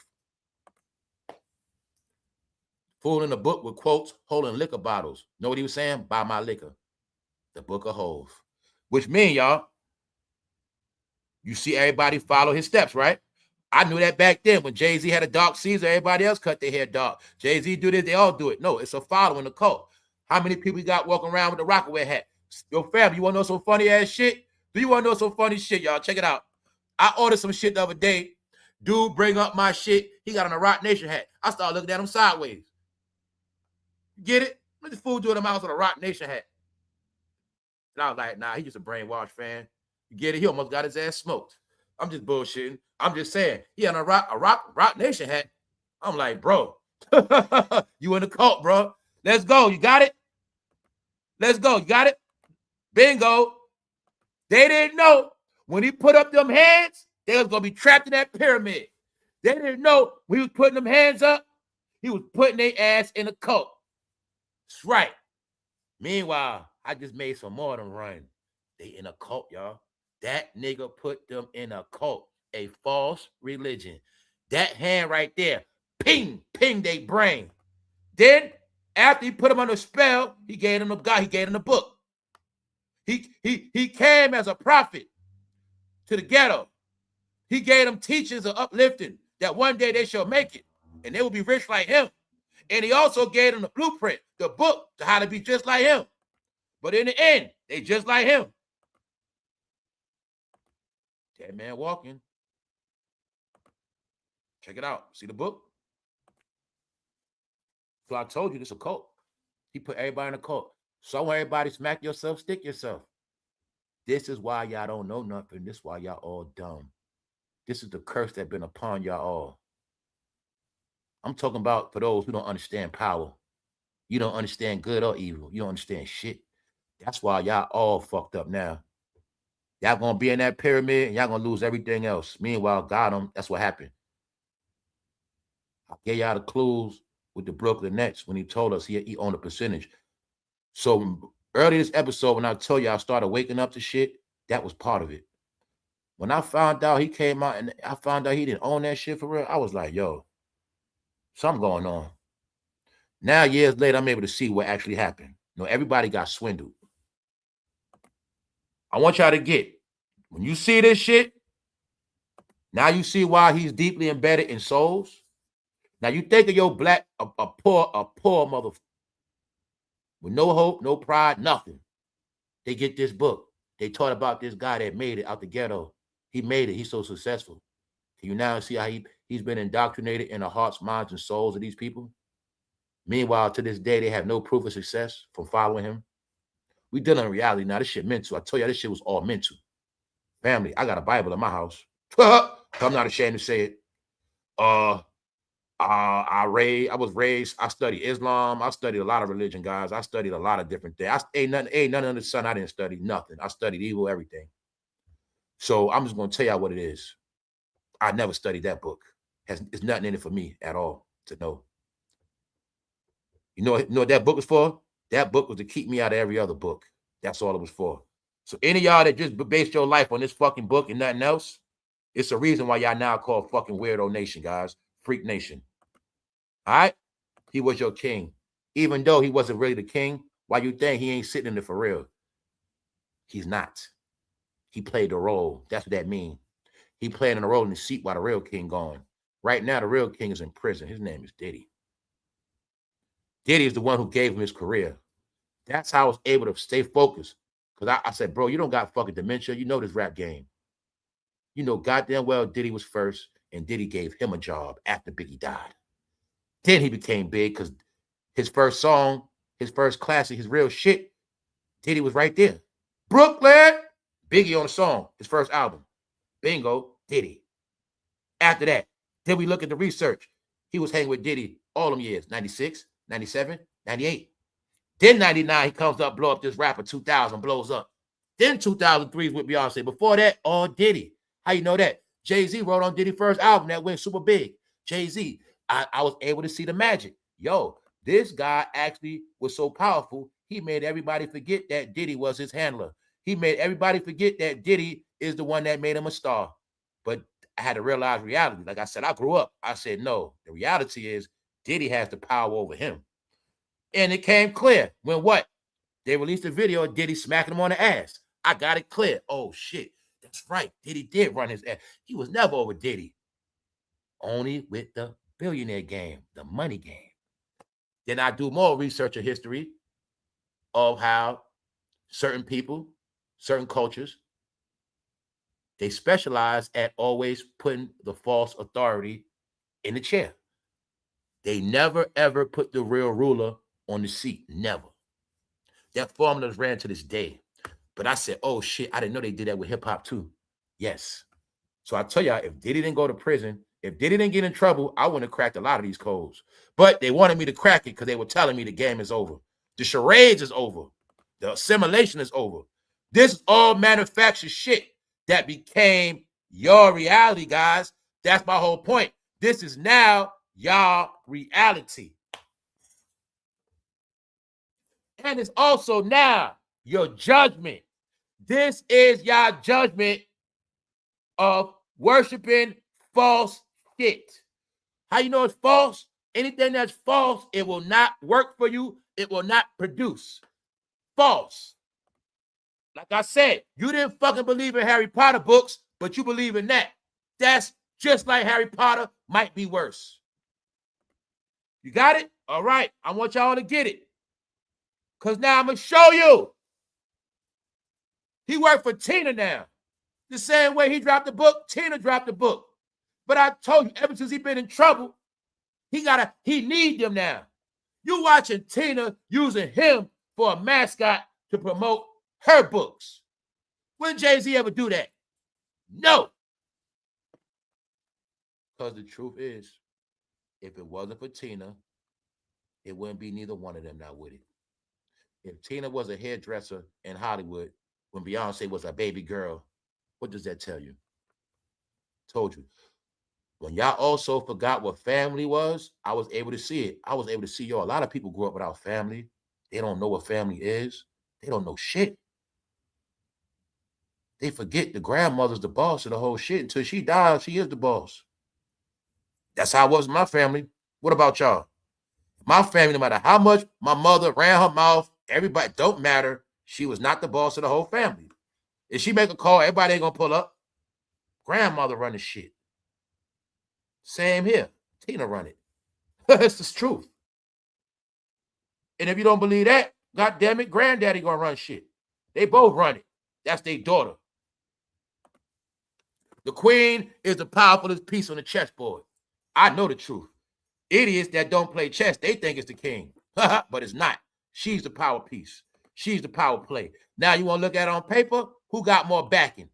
Speaker 1: Fool in the book with quotes, holding liquor bottles. Know what he was saying? Buy my liquor. The book of Job. Which means, y'all, you see everybody follow his steps, right? I knew that back then when Jay-Z had a dark season, everybody else cut their hair dark. Jay-Z do this, they all do it. No, it's a following the cult. How many people you got walking around with the Rockaway hat? Yo, fam, you want to know some funny ass shit? Do you want to know some funny shit, y'all? Check it out. I ordered some shit the other day. Dude bring up my shit. He got on a Rock Nation hat. I started looking at him sideways. Get it? What this fool doing in the house with a Rock Nation hat? And I was like, nah, he just a brainwashed fan. You get it? He almost got his ass smoked. I'm just bullshitting. I'm just saying. He had a Rock Nation hat. I'm like, bro, you in the cult, bro. Let's go. You got it? Let's go. You got it? Bingo. They didn't know when he put up them hands, they was going to be trapped in that pyramid. They didn't know when he was putting them hands up, he was putting their ass in a cult. That's right. Meanwhile, I just made some more of them run. They in a cult, y'all. That nigga put them in a cult. a false religion. That hand right there, ping, ping they brain. Then, after he put him on the spell, he gave him the God, he gave him the book. He came as a prophet to the ghetto. He gave them teachings of uplifting that one day they shall make it and they will be rich like him. And he also gave them the blueprint, the book to how to be just like him. But in the end, they just like him. That man walking. Check it out. See the book? So I told you this is a cult. He put everybody in a cult. So everybody smack yourself, stick yourself. This is why y'all don't know nothing. This is why y'all all dumb. This is the curse that's been upon y'all all. I'm talking about for those who don't understand power. You don't understand good or evil. You don't understand shit. That's why y'all all fucked up now. Y'all gonna be in that pyramid and y'all gonna lose everything else. Meanwhile, God them, that's what happened. I gave y'all the clues with the Brooklyn Nets when he told us he owned a percentage. So early this episode, when I told you I started waking up to shit, that was part of it. When I found out he came out and I found out he didn't own that shit for real, I was like, yo, something going on. Now, years later, I'm able to see what actually happened. You know, everybody got swindled. I want y'all to get, when you see this shit, now you see why he's deeply embedded in souls. Now you think of your black, a poor mother with no hope, no pride, nothing. They get this book. They taught about this guy that made it out the ghetto. He made it. He's so successful. Can you now see how he's been indoctrinated in the hearts, minds, and souls of these people? Meanwhile, to this day, they have no proof of success from following him. We dealing in reality now. This shit mental. I told you this shit was all mental. Family, I got a Bible in my house. I'm not ashamed to say it. I was raised. I studied Islam. I studied a lot of religion, guys. I studied a lot of different things. Ain't nothing under the sun. I didn't study nothing. I studied evil, everything. So I'm just gonna tell y'all what it is. I never studied that book. It's nothing in it for me at all to know. You know what that book was for? That book was to keep me out of every other book. That's all it was for. So any of y'all that just based your life on this fucking book and nothing else, it's a reason why y'all now called fucking Weirdo Nation, guys. Freak Nation. All right? He was your king. Even though he wasn't really the king, why you think he ain't sitting in it for real? He's not. He played the role. That's what that means. He played in a role in the seat while the real king gone. Right now, the real king is in prison. His name is Diddy. Diddy is the one who gave him his career. That's how I was able to stay focused. Because I said, bro, you don't got fucking dementia. You know this rap game. You know goddamn well Diddy was first, and Diddy gave him a job after Biggie died. Then he became big because his first song, his first classic, his real shit, Diddy was right there. Brooklyn, Biggie on the song, his first album. Bingo, Diddy. After that, then we look at the research. He was hanging with Diddy all them years, 96, 97, 98. Then 99, he comes up, blow up this rapper, 2000, blows up. Then 2003 is with Beyonce. Before that, all Diddy. How you know that? Jay-Z wrote on Diddy's first album that went super big. Jay-Z. I was able to see the magic. Yo, this guy actually was so powerful, he made everybody forget that Diddy was his handler. He made everybody forget that Diddy is the one that made him a star. But I had to realize reality. Like I said, I grew up. I said, no, the reality is Diddy has the power over him. And it came clear when what? They released a video of Diddy smacking him on the ass. I got it clear. Oh, shit. That's right. Diddy did run his ass. He was never over Diddy. Only with the billionaire game, the money game. Then I do more research of history of how certain people, certain cultures, they specialize at always putting the false authority in the chair. They never, ever put the real ruler on the seat. Never. That formula is ran to this day. But I said, oh, shit, I didn't know they did that with hip-hop, too. Yes. So I tell y'all, if Diddy didn't go to prison, if Diddy didn't get in trouble, I wouldn't have cracked a lot of these codes. But they wanted me to crack it because they were telling me the game is over. The charades is over. The assimilation is over. This is all manufactured shit that became your reality, guys. That's my whole point. This is now y'all reality. And it's also now your judgment. This is your judgment of worshiping false shit. How you know it's false? Anything that's false, it will not work for you. It will not produce. False. Like I said, you didn't fucking believe in Harry Potter books, but you believe in that. That's just like Harry Potter, might be worse. You got it? All right. I want y'all to get it. Because now I'm going to show you. He worked for Tina now. The same way he dropped the book, Tina dropped the book. But I told you, ever since he been in trouble, he need them now. You watching Tina using him for a mascot to promote her books. When Jay-Z ever do that? No. Because the truth is, if it wasn't for Tina, it wouldn't be neither one of them now with it. If Tina was a hairdresser in Hollywood when Beyonce was a baby girl, what does that tell you? Told you. When y'all also forgot what family was, I was able to see it. I was able to see, yo, a lot of people grew up without family. They don't know what family is. They don't know shit. They forget the grandmother's the boss of the whole shit. Until she dies, she is the boss. That's how it was in my family. What about y'all? My family, no matter how much my mother ran her mouth, everybody, don't matter. She was not the boss of the whole family. If she make a call, everybody ain't gonna pull up. Grandmother run the shit. Same here. Tina run it. It's the truth. And if you don't believe that, God damn it, granddaddy gonna run shit. They both run it. That's their daughter. The queen is the powerfulest piece on the chessboard. I know the truth. Idiots that don't play chess, they think it's the king. But it's not. She's the power piece. She's the power play. Now you want to look at it on paper? Who got more backing?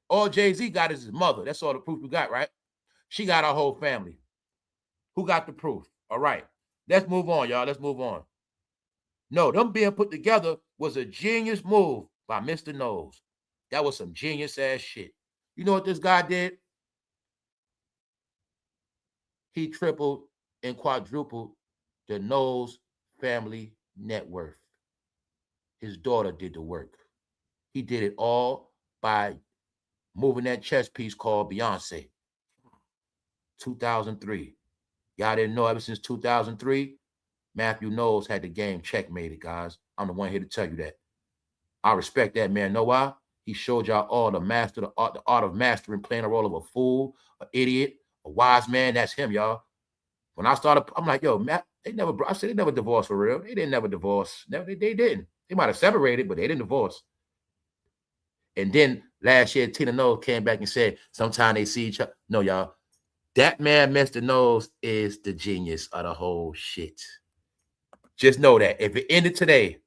Speaker 1: All Jay-Z got is his mother. That's all the proof we got, right? She got her whole family. Who got the proof? All right. Let's move on, y'all. Let's move on. No, them being put together was a genius move by Mr. Knowles. That was some genius-ass shit. You know what this guy did? He tripled and quadrupled the Knowles family net worth. His daughter did the work. He did it all by moving that chess piece called Beyonce. 2003. Y'all didn't know ever since 2003, Matthew Knowles had the game checkmated, guys. I'm the one here to tell you that. I respect that man. Know why? He showed y'all all the art of mastering, playing the role of a fool, an idiot, a wise man. That's him, y'all. When I started, I'm like, yo, Matt, they never divorced for real. They didn't never divorce. They didn't. They might have separated, but they didn't divorce. And then last year, Tina Knowles came back and said, sometimes they see each other. No, y'all. That man, Mr. Knowles, is the genius of the whole shit. Just know that. If it ended today,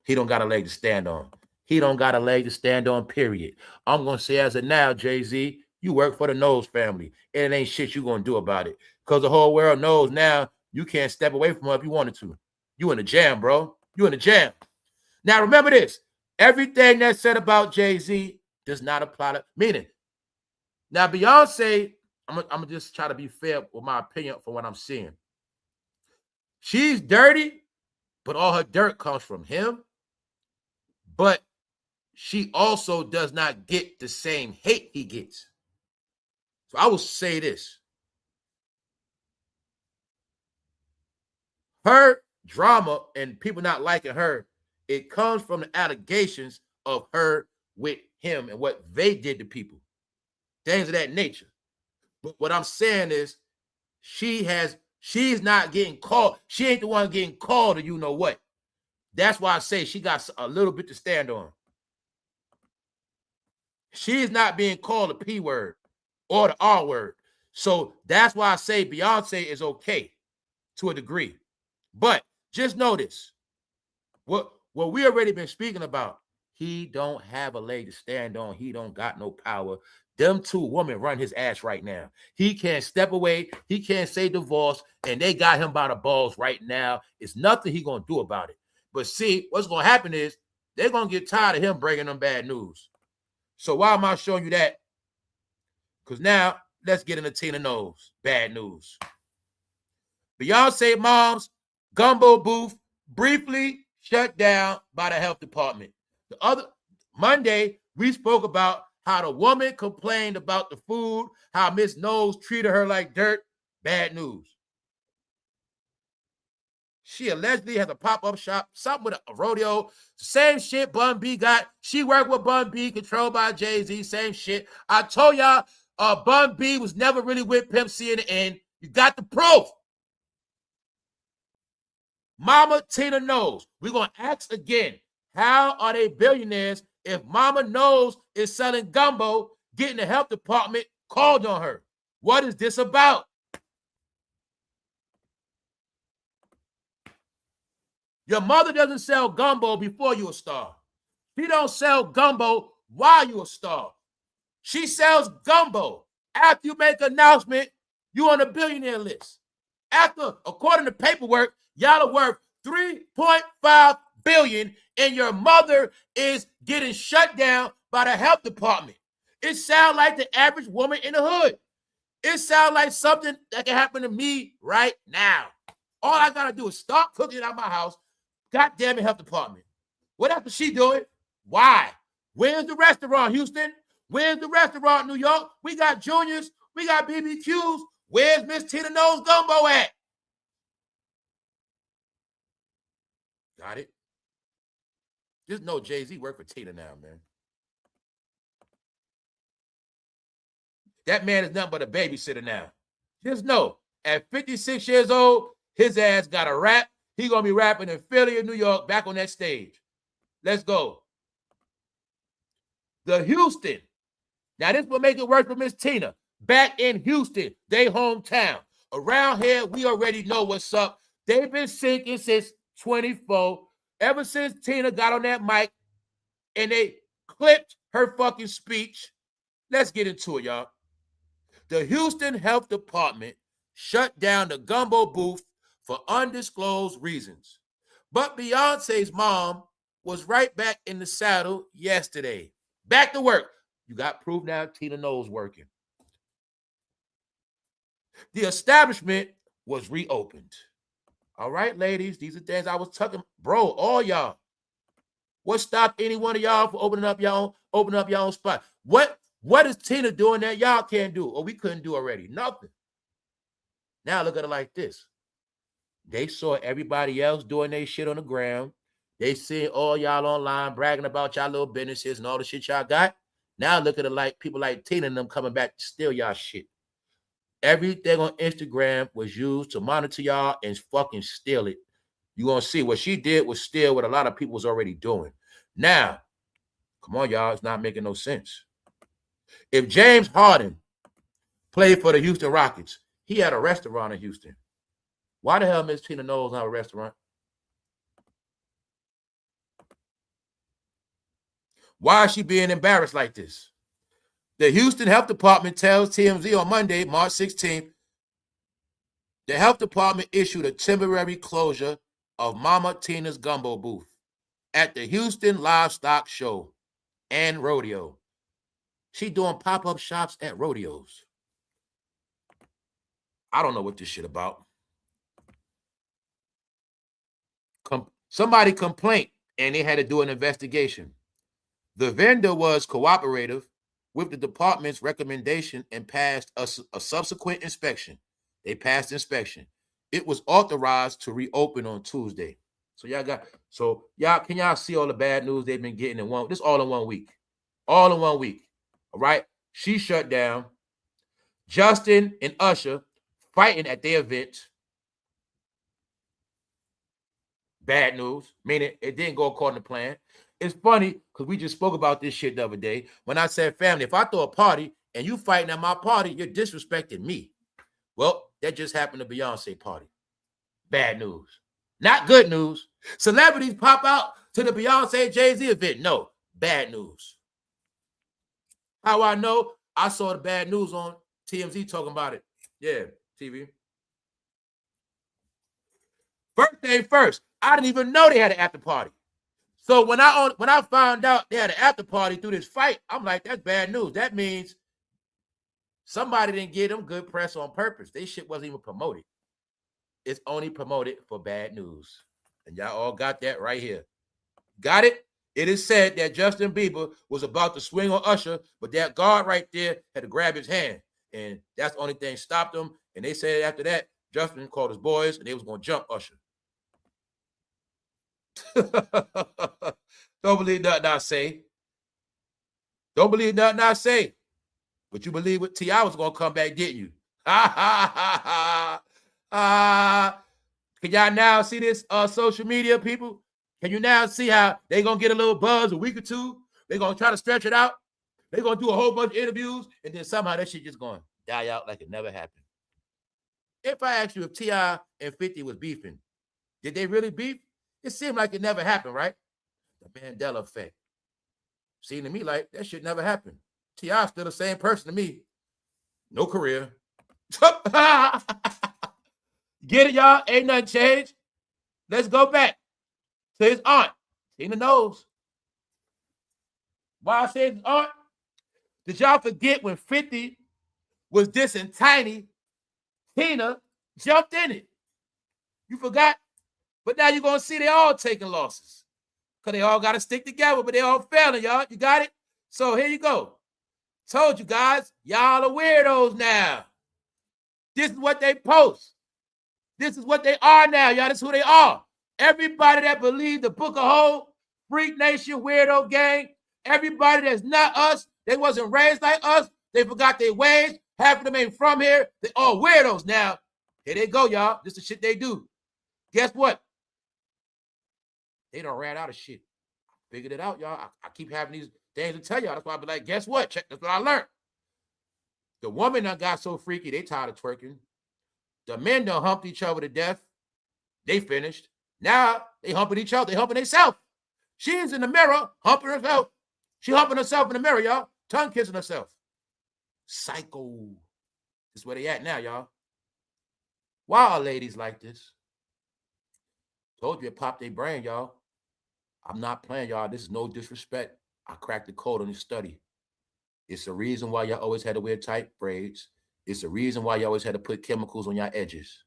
Speaker 1: he don't got a leg to stand on. He don't got a leg to stand on, period. I'm going to say as of now, Jay-Z, you work for the Knowles family. And it ain't shit you going to do about it. Because the whole world knows now you can't step away from her if you wanted to. You in the jam, bro. You in the jam. Now, remember this. Everything that's said about Jay-Z does not apply to, meaning, now Beyonce, I'm gonna just try to be fair with my opinion for what I'm seeing. She's dirty, but all her dirt comes from him. But she also does not get the same hate he gets. So I will say this. Her drama and people not liking her, it comes from the allegations of her with him and what they did to people. Things of that nature. But what I'm saying is she's not getting called. She ain't the one getting called or you know what. That's why I say she got a little bit to stand on. She's not being called a P word or the R word. So that's why I say Beyonce is okay to a degree. But just notice what we already been speaking about. He don't have a leg to stand on. He don't got no power. Them two women run his ass right now. He can't step away. He can't say divorce. And they got him by the balls right now. It's nothing he going to do about it. But see, what's going to happen is they're going to get tired of him bringing them bad news. So why am I showing you that? Because now let's get into Tina Knowles. Bad news. Beyonce mom's gumbo booth briefly shut down by the health department. The other Monday, we spoke about How the woman complained about the food, how Miss Knowles treated her like dirt. Bad news. She allegedly has a pop-up shop, something with a rodeo. Same shit Bun B got. She worked with Bun B, controlled by Jay-Z. Same shit. I told y'all Bun B was never really with Pimp C in the end. You got the proof. Mama Tina Knowles. We're going to ask again. How are they billionaires if Mama Knowles is selling gumbo, getting the health department called on her? What is this about? Your mother doesn't sell gumbo before you're a star. She don't sell gumbo while you're a star. She sells gumbo. After you make an announcement, you're on the billionaire list. After, according to paperwork, y'all are worth $3.5 billion, and your mother is getting shut down by the health department. It sounds like the average woman in the hood. It sounds like something that can happen to me right now. All I gotta do is start cooking out my house. God damn it, health department. What else is she doing? Why? Where's the restaurant, Houston? Where's the restaurant, New York? We got Juniors. We got BBQs. Where's Miss Tina Knowles Gumbo at? Got it? Just know Jay-Z work for Tina now, man. That man is nothing but a babysitter now. Just know, at 56 years old, his ass got a rap. He gonna be rapping in Philly or New York, back on that stage. Let's go. The Houston. Now this will make it work for Miss Tina. Back in Houston, they hometown. Around here, we already know what's up. They've been sinking since 24. Ever since Tina got on that mic and they clipped her fucking speech. Let's get into it, y'all. The Houston Health Department shut down the gumbo booth for undisclosed reasons. But Beyonce's mom was right back in the saddle yesterday. Back to work. You got proof now Tina Knowles working. The establishment was reopened. All right, ladies, these are things I was talking. Bro, all y'all. What stopped any one of y'all from opening up your own spot? What is Tina doing that y'all can't do or we couldn't do already? Nothing. Now look at it like this. They saw everybody else doing their shit on the ground. They see all y'all online bragging about y'all little businesses and all the shit y'all got. Now look at it like people like Tina and them coming back to steal y'all shit. Everything on Instagram was used to monitor y'all and fucking steal it. You're going to see what she did was steal what a lot of people was already doing. Now, come on, y'all. It's not making no sense. If James Harden played for the Houston Rockets, he had a restaurant in Houston. Why the hell Miss Tina Knowles not a restaurant? Why is she being embarrassed like this? The Houston Health Department tells TMZ on Monday, March 16th, the health department issued a temporary closure of Mama Tina's gumbo booth at the Houston Livestock Show and Rodeo. She doing pop-up shops at rodeos. I don't know what this shit about. Somebody complained and they had to do an investigation. The vendor was cooperative with the department's recommendation and passed a subsequent inspection. They passed inspection. It was authorized to reopen on Tuesday. So y'all can y'all see all the bad news they've been getting in one? This all in 1 week. All in 1 week. All right. She shut down. Justin and Usher fighting at their event. Bad news, meaning it didn't go according to plan. It's funny because we just spoke about this shit the other day when I said, family, if I throw a party and you fighting at my party, you're disrespecting me. Well, that just happened to Beyonce party. Bad news. Not good news. Celebrities pop out to the Beyonce Jay-Z event. No, bad news. How I know? I saw the bad news on TMZ talking about it. Yeah, TV. First thing first, I didn't even know they had an after party. So when I found out they had an after party through this fight, I'm like, that's bad news. That means somebody didn't give them good press on purpose. They shit wasn't even promoted. It's only promoted for bad news. And y'all all got that right here. Got it? It is said that Justin Bieber was about to swing on Usher, but that guard right there had to grab his hand. And that's the only thing stopped him. And they said after that, Justin called his boys and they was going to jump Usher. Don't believe nothing I say. Don't believe nothing I say. But you believe what T.I. was going to come back, didn't you? Can y'all now see this social media, people? Can you now see how they going to get a little buzz a week or two? They're going to try to stretch it out. They're going to do a whole bunch of interviews, and then somehow that shit just going to die out like it never happened. If I asked you if T.I. and 50 was beefing, did they really beef? It seemed like it never happened, right? The Mandela effect. Seemed to me like that shit never happened. T.I. still the same person to me. No career. Get it, y'all? Ain't nothing changed. Let's go back to his aunt. Tina knows. Why I say his aunt? Did y'all forget when 50 was dissing Tiny? Tina jumped in it. You forgot? But now you're going to see they all taking losses. Because they all got to stick together, but they all failing, y'all. You got it? So here you go. Told you guys, y'all are weirdos now. This is what they post. This is what they are now, y'all. This is who they are. Everybody that believed the Book of Hope, Freak Nation, Weirdo Gang, everybody that's not us, they wasn't raised like us, they forgot their ways, half of them ain't from here, they all weirdos now. Here they go, y'all. This is the shit they do. Guess what? They done ran out of shit. Figured it out, y'all. I keep having these things to tell y'all. That's why I be like, guess what? Check. That's what I learned. The woman done got so freaky, they tired of twerking. The men done humped each other to death. They finished. Now they humping each other. They humping themselves. She's in the mirror humping herself. She humping herself in the mirror, y'all. Tongue kissing herself. Psycho. This is where they at now, y'all. Why are ladies like this? Told you it popped their brain, y'all. I'm not playing, y'all. This is no disrespect. I cracked the code on this study. It's the reason why y'all always had to wear tight braids. It's the reason why you always had to put chemicals on your edges.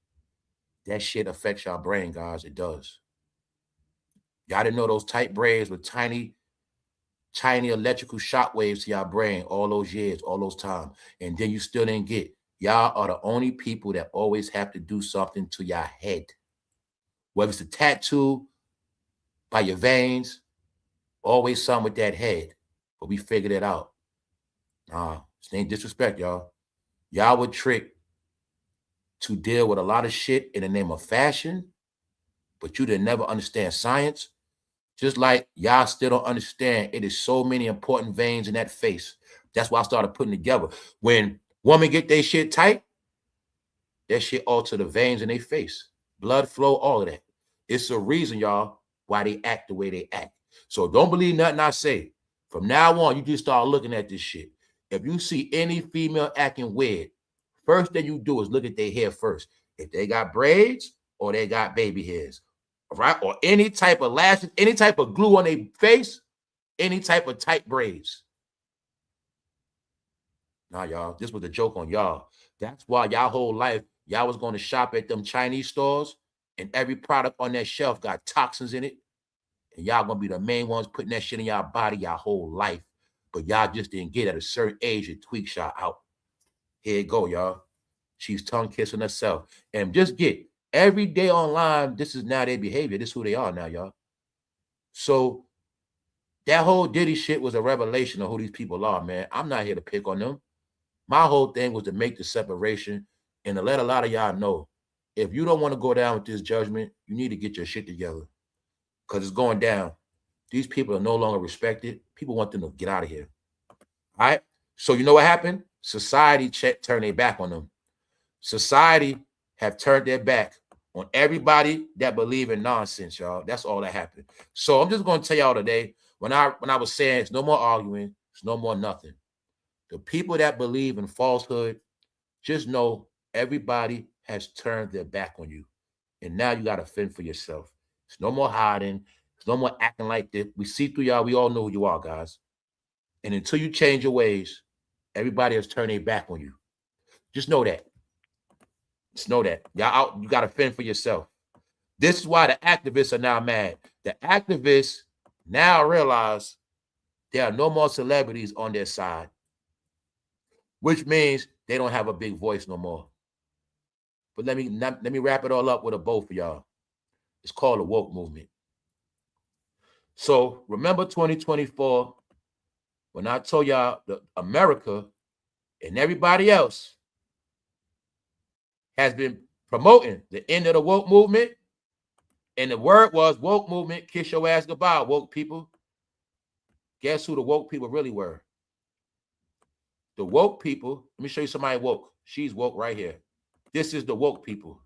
Speaker 1: That shit affects your brain, guys. It does. Y'all didn't know those tight braids with tiny electrical shock waves to your brain all those years, all those times. And then you still didn't get. Y'all are the only people that always have to do something to your head. Whether it's a tattoo by your veins, always something with that head. But we figured it out. This ain't disrespect, y'all. Y'all would trick to deal with a lot of shit in the name of fashion, but you didn't never understand science. Just like y'all still don't understand, it is so many important veins in that face. That's why I started putting together. When women get their shit tight, that shit alter the veins in their face. Blood flow, all of that. It's a reason, y'all, why they act the way they act. So don't believe nothing I say. From now on, you just start looking at this shit. If you see any female acting weird, first thing you do is look at their hair first. If they got braids or they got baby hairs, right? Or any type of lashes, any type of glue on their face, any type of tight braids. Nah, y'all, this was a joke on y'all. That's why y'all whole life, y'all was going to shop at them Chinese stores and every product on that shelf got toxins in it. And y'all going to be the main ones putting that shit in y'all body y'all whole life. But y'all just didn't get at a certain age and tweak y'all out. Here you go, y'all. She's tongue kissing herself. And just get every day online, this is now their behavior. This is who they are now, y'all. So that whole Diddy shit was a revelation of who these people are, man. I'm not here to pick on them. My whole thing was to make the separation and to let a lot of y'all know, if you don't want to go down with this judgment, you need to get your shit together because it's going down. These people are no longer respected. People want them to get out of here. All right? So you know what happened? Society turned their back on them. Society have turned their back on everybody that believe in nonsense, y'all. That's all that happened. So I'm just going to tell y'all today, when I was saying it's no more arguing, it's no more nothing. The people that believe in falsehood, just know everybody has turned their back on you. And now you got to fend for yourself. It's no more hiding. It's no more acting like this. We see through y'all. We all know who you are, guys. And until you change your ways, everybody has turned their back on you. Just know that. Just know that. Y'all out, you got to fend for yourself. This is why the activists are now mad. The activists now realize there are no more celebrities on their side, which means they don't have a big voice no more. But let me wrap it all up with a bow for y'all. It's called the woke movement. So remember 2024 when I told y'all that America and everybody else has been promoting the end of the woke movement, and the word was woke movement, kiss your ass goodbye, woke people. Guess who the woke people really were? The woke people, let me show you somebody woke. She's woke right here. This is the woke people.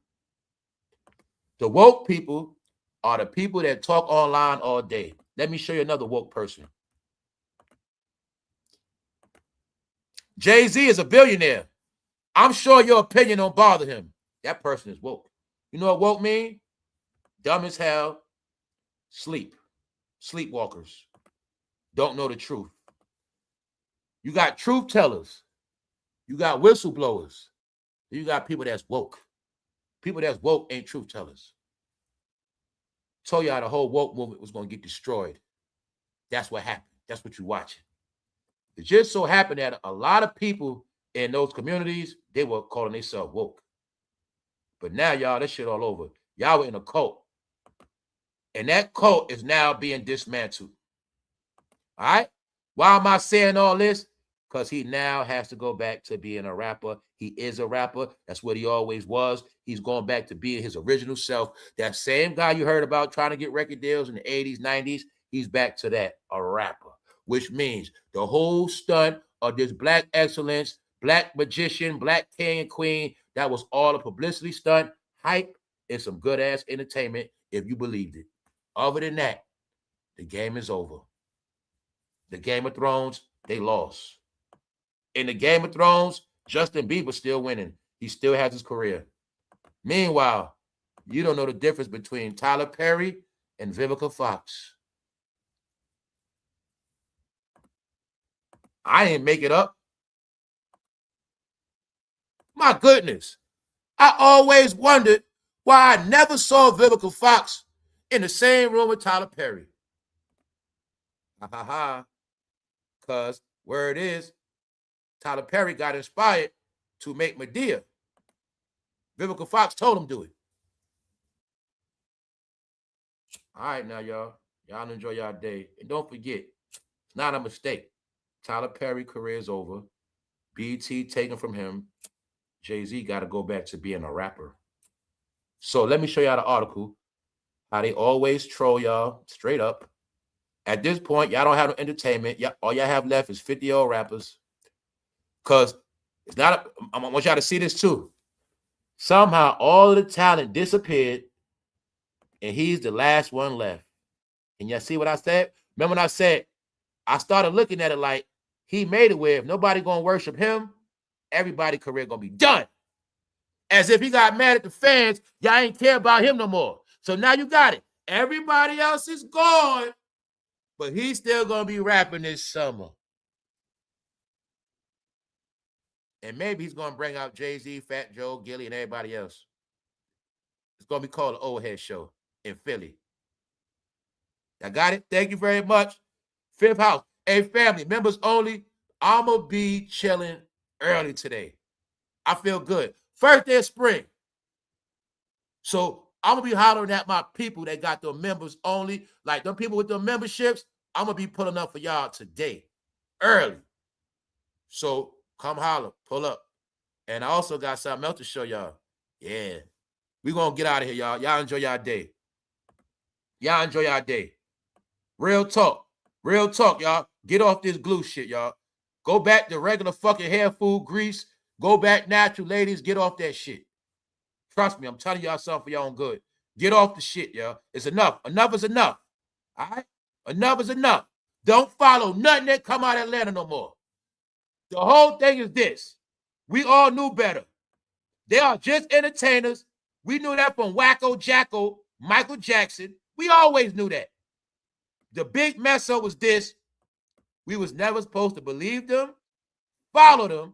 Speaker 1: The woke people are the people that talk online all day. Let me show you another woke person. Jay-Z is a billionaire. I'm sure your opinion don't bother him. That person is woke. You know what woke mean? Dumb as hell, sleep, sleepwalkers, don't know the truth. You got truth tellers. You got whistleblowers. You got people that's woke. People that's woke ain't truth tellers. Told y'all the whole woke movement was going to get destroyed. That's what happened. That's what you're watching. It just so happened that a lot of people in those communities, they were calling themselves woke. But now, y'all, that shit all over. Y'all were in a cult. And that cult is now being dismantled. All right? Why am I saying all this? Because he now has to go back to being a rapper. He is a rapper. That's what he always was. He's going back to being his original self. That same guy you heard about trying to get record deals in the 80s, 90s, he's back to that, a rapper. Which means the whole stunt of this black excellence, black magician, black king and queen, that was all a publicity stunt, hype, and some good-ass entertainment if you believed it. Other than that, the game is over. The Game of Thrones, they lost. In the Game of Thrones, Justin Bieber's still winning. He still has his career. Meanwhile, you don't know the difference between Tyler Perry and Vivica Fox. I didn't make it up. My goodness. I always wondered why I never saw Vivica Fox in the same room with Tyler Perry. Ha ha ha. Because word is, Tyler Perry got inspired to make Medea. Vivica Fox told him to do it. All right, now, y'all. Y'all enjoy y'all day. And don't forget, it's not a mistake. Tyler Perry's career is over. BT taken from him. Jay-Z got to go back to being a rapper. So let me show y'all the article, how they always troll y'all straight up. At this point, y'all don't have no entertainment. All y'all have left is 50-year-old rappers. Because it's not, I want y'all to see this too. Somehow all of the talent disappeared, and he's the last one left. And y'all see what I said? Remember when I said, I started looking at it like he made it where if nobody gonna worship him, everybody's career gonna be done. As if he got mad at the fans, y'all ain't care about him no more. So now you got it. Everybody else is gone, but he's still gonna be rapping this summer. And maybe he's gonna bring out Jay-Z, Fat Joe, Gilly, and everybody else. It's gonna be called the Old Head Show in Philly. I got it. Thank you very much. Fifth House. Hey, family, members only. I'm going to be chilling early today. I feel good. First day of spring. So I'm going to be hollering at my people that got the members only. Like them people with the memberships, I'm going to be pulling up for y'all today. Early. So come holler. Pull up. And I also got something else to show y'all. Yeah. We're going to get out of here, y'all. Y'all enjoy y'all day. Y'all enjoy y'all day. Real talk. Real talk, y'all. Get off this glue shit, y'all. Go back to regular fucking hair food grease. Go back natural, ladies. Get off that shit. Trust me, I'm telling y'all something for y'all own good. Get off the shit, y'all. It's enough. Enough is enough. All right? Enough is enough. Don't follow nothing that come out of Atlanta no more. The whole thing is this. We all knew better. They are just entertainers. We knew that from Wacko Jacko, Michael Jackson. We always knew that. The big mess up was this. We was never supposed to believe them, follow them,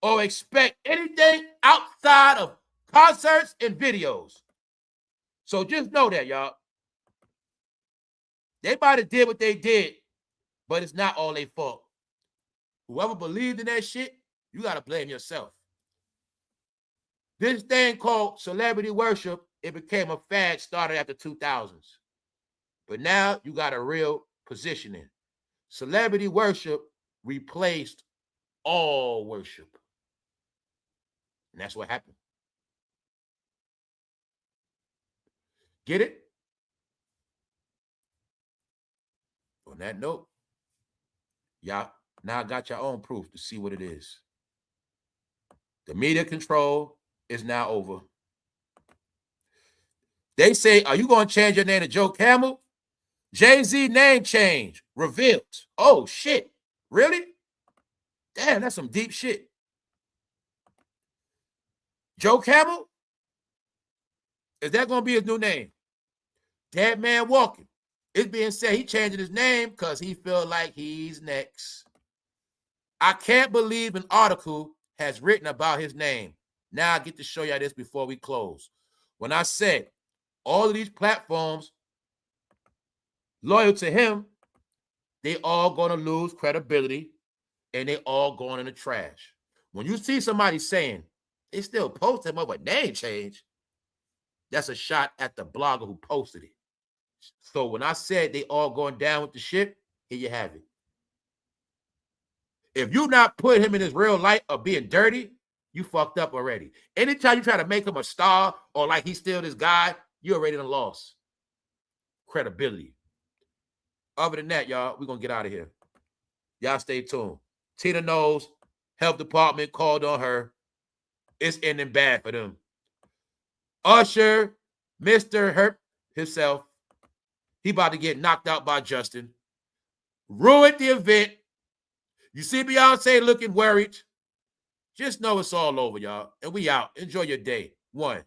Speaker 1: or expect anything outside of concerts and videos. So just know that, y'all. They might have did what they did, but it's not all their fault. Whoever believed in that shit, you got to blame yourself. This thing called celebrity worship, it became a fad started after 2000s. But now you got a real positioning. Celebrity worship replaced all worship. And that's what happened. Get it? On that note, y'all now got your own proof to see what it is. The media control is now over. They say, are you going to change your name to Joe Camel? Jay-Z name change revealed. Oh, shit. Really? Damn, that's some deep shit. Joe Camel? Is that going to be his new name? Dead Man Walking. It's being said he changing his name because he feel like he's next. I can't believe an article has written about his name. Now I get to show y'all this before we close. When I said all of these platforms loyal to him, they all going to lose credibility and they all going in the trash. When you see somebody saying they still post him up a name change, that's a shot at the blogger who posted it. So when I said they all going down with the ship, here you have it. If you not put him in his real light of being dirty, you fucked up already. Anytime you try to make him a star or like he's still this guy, you already done lost credibility. Other than that, y'all, we're going to get out of here. Y'all stay tuned. Tina knows. Health department called on her. It's ending bad for them. USHER, Mr. Hurt himself, he about to get knocked out by Justin. Ruined the event. You see Beyonce looking worried. Just know it's all over, y'all. And we out. Enjoy your day. 1.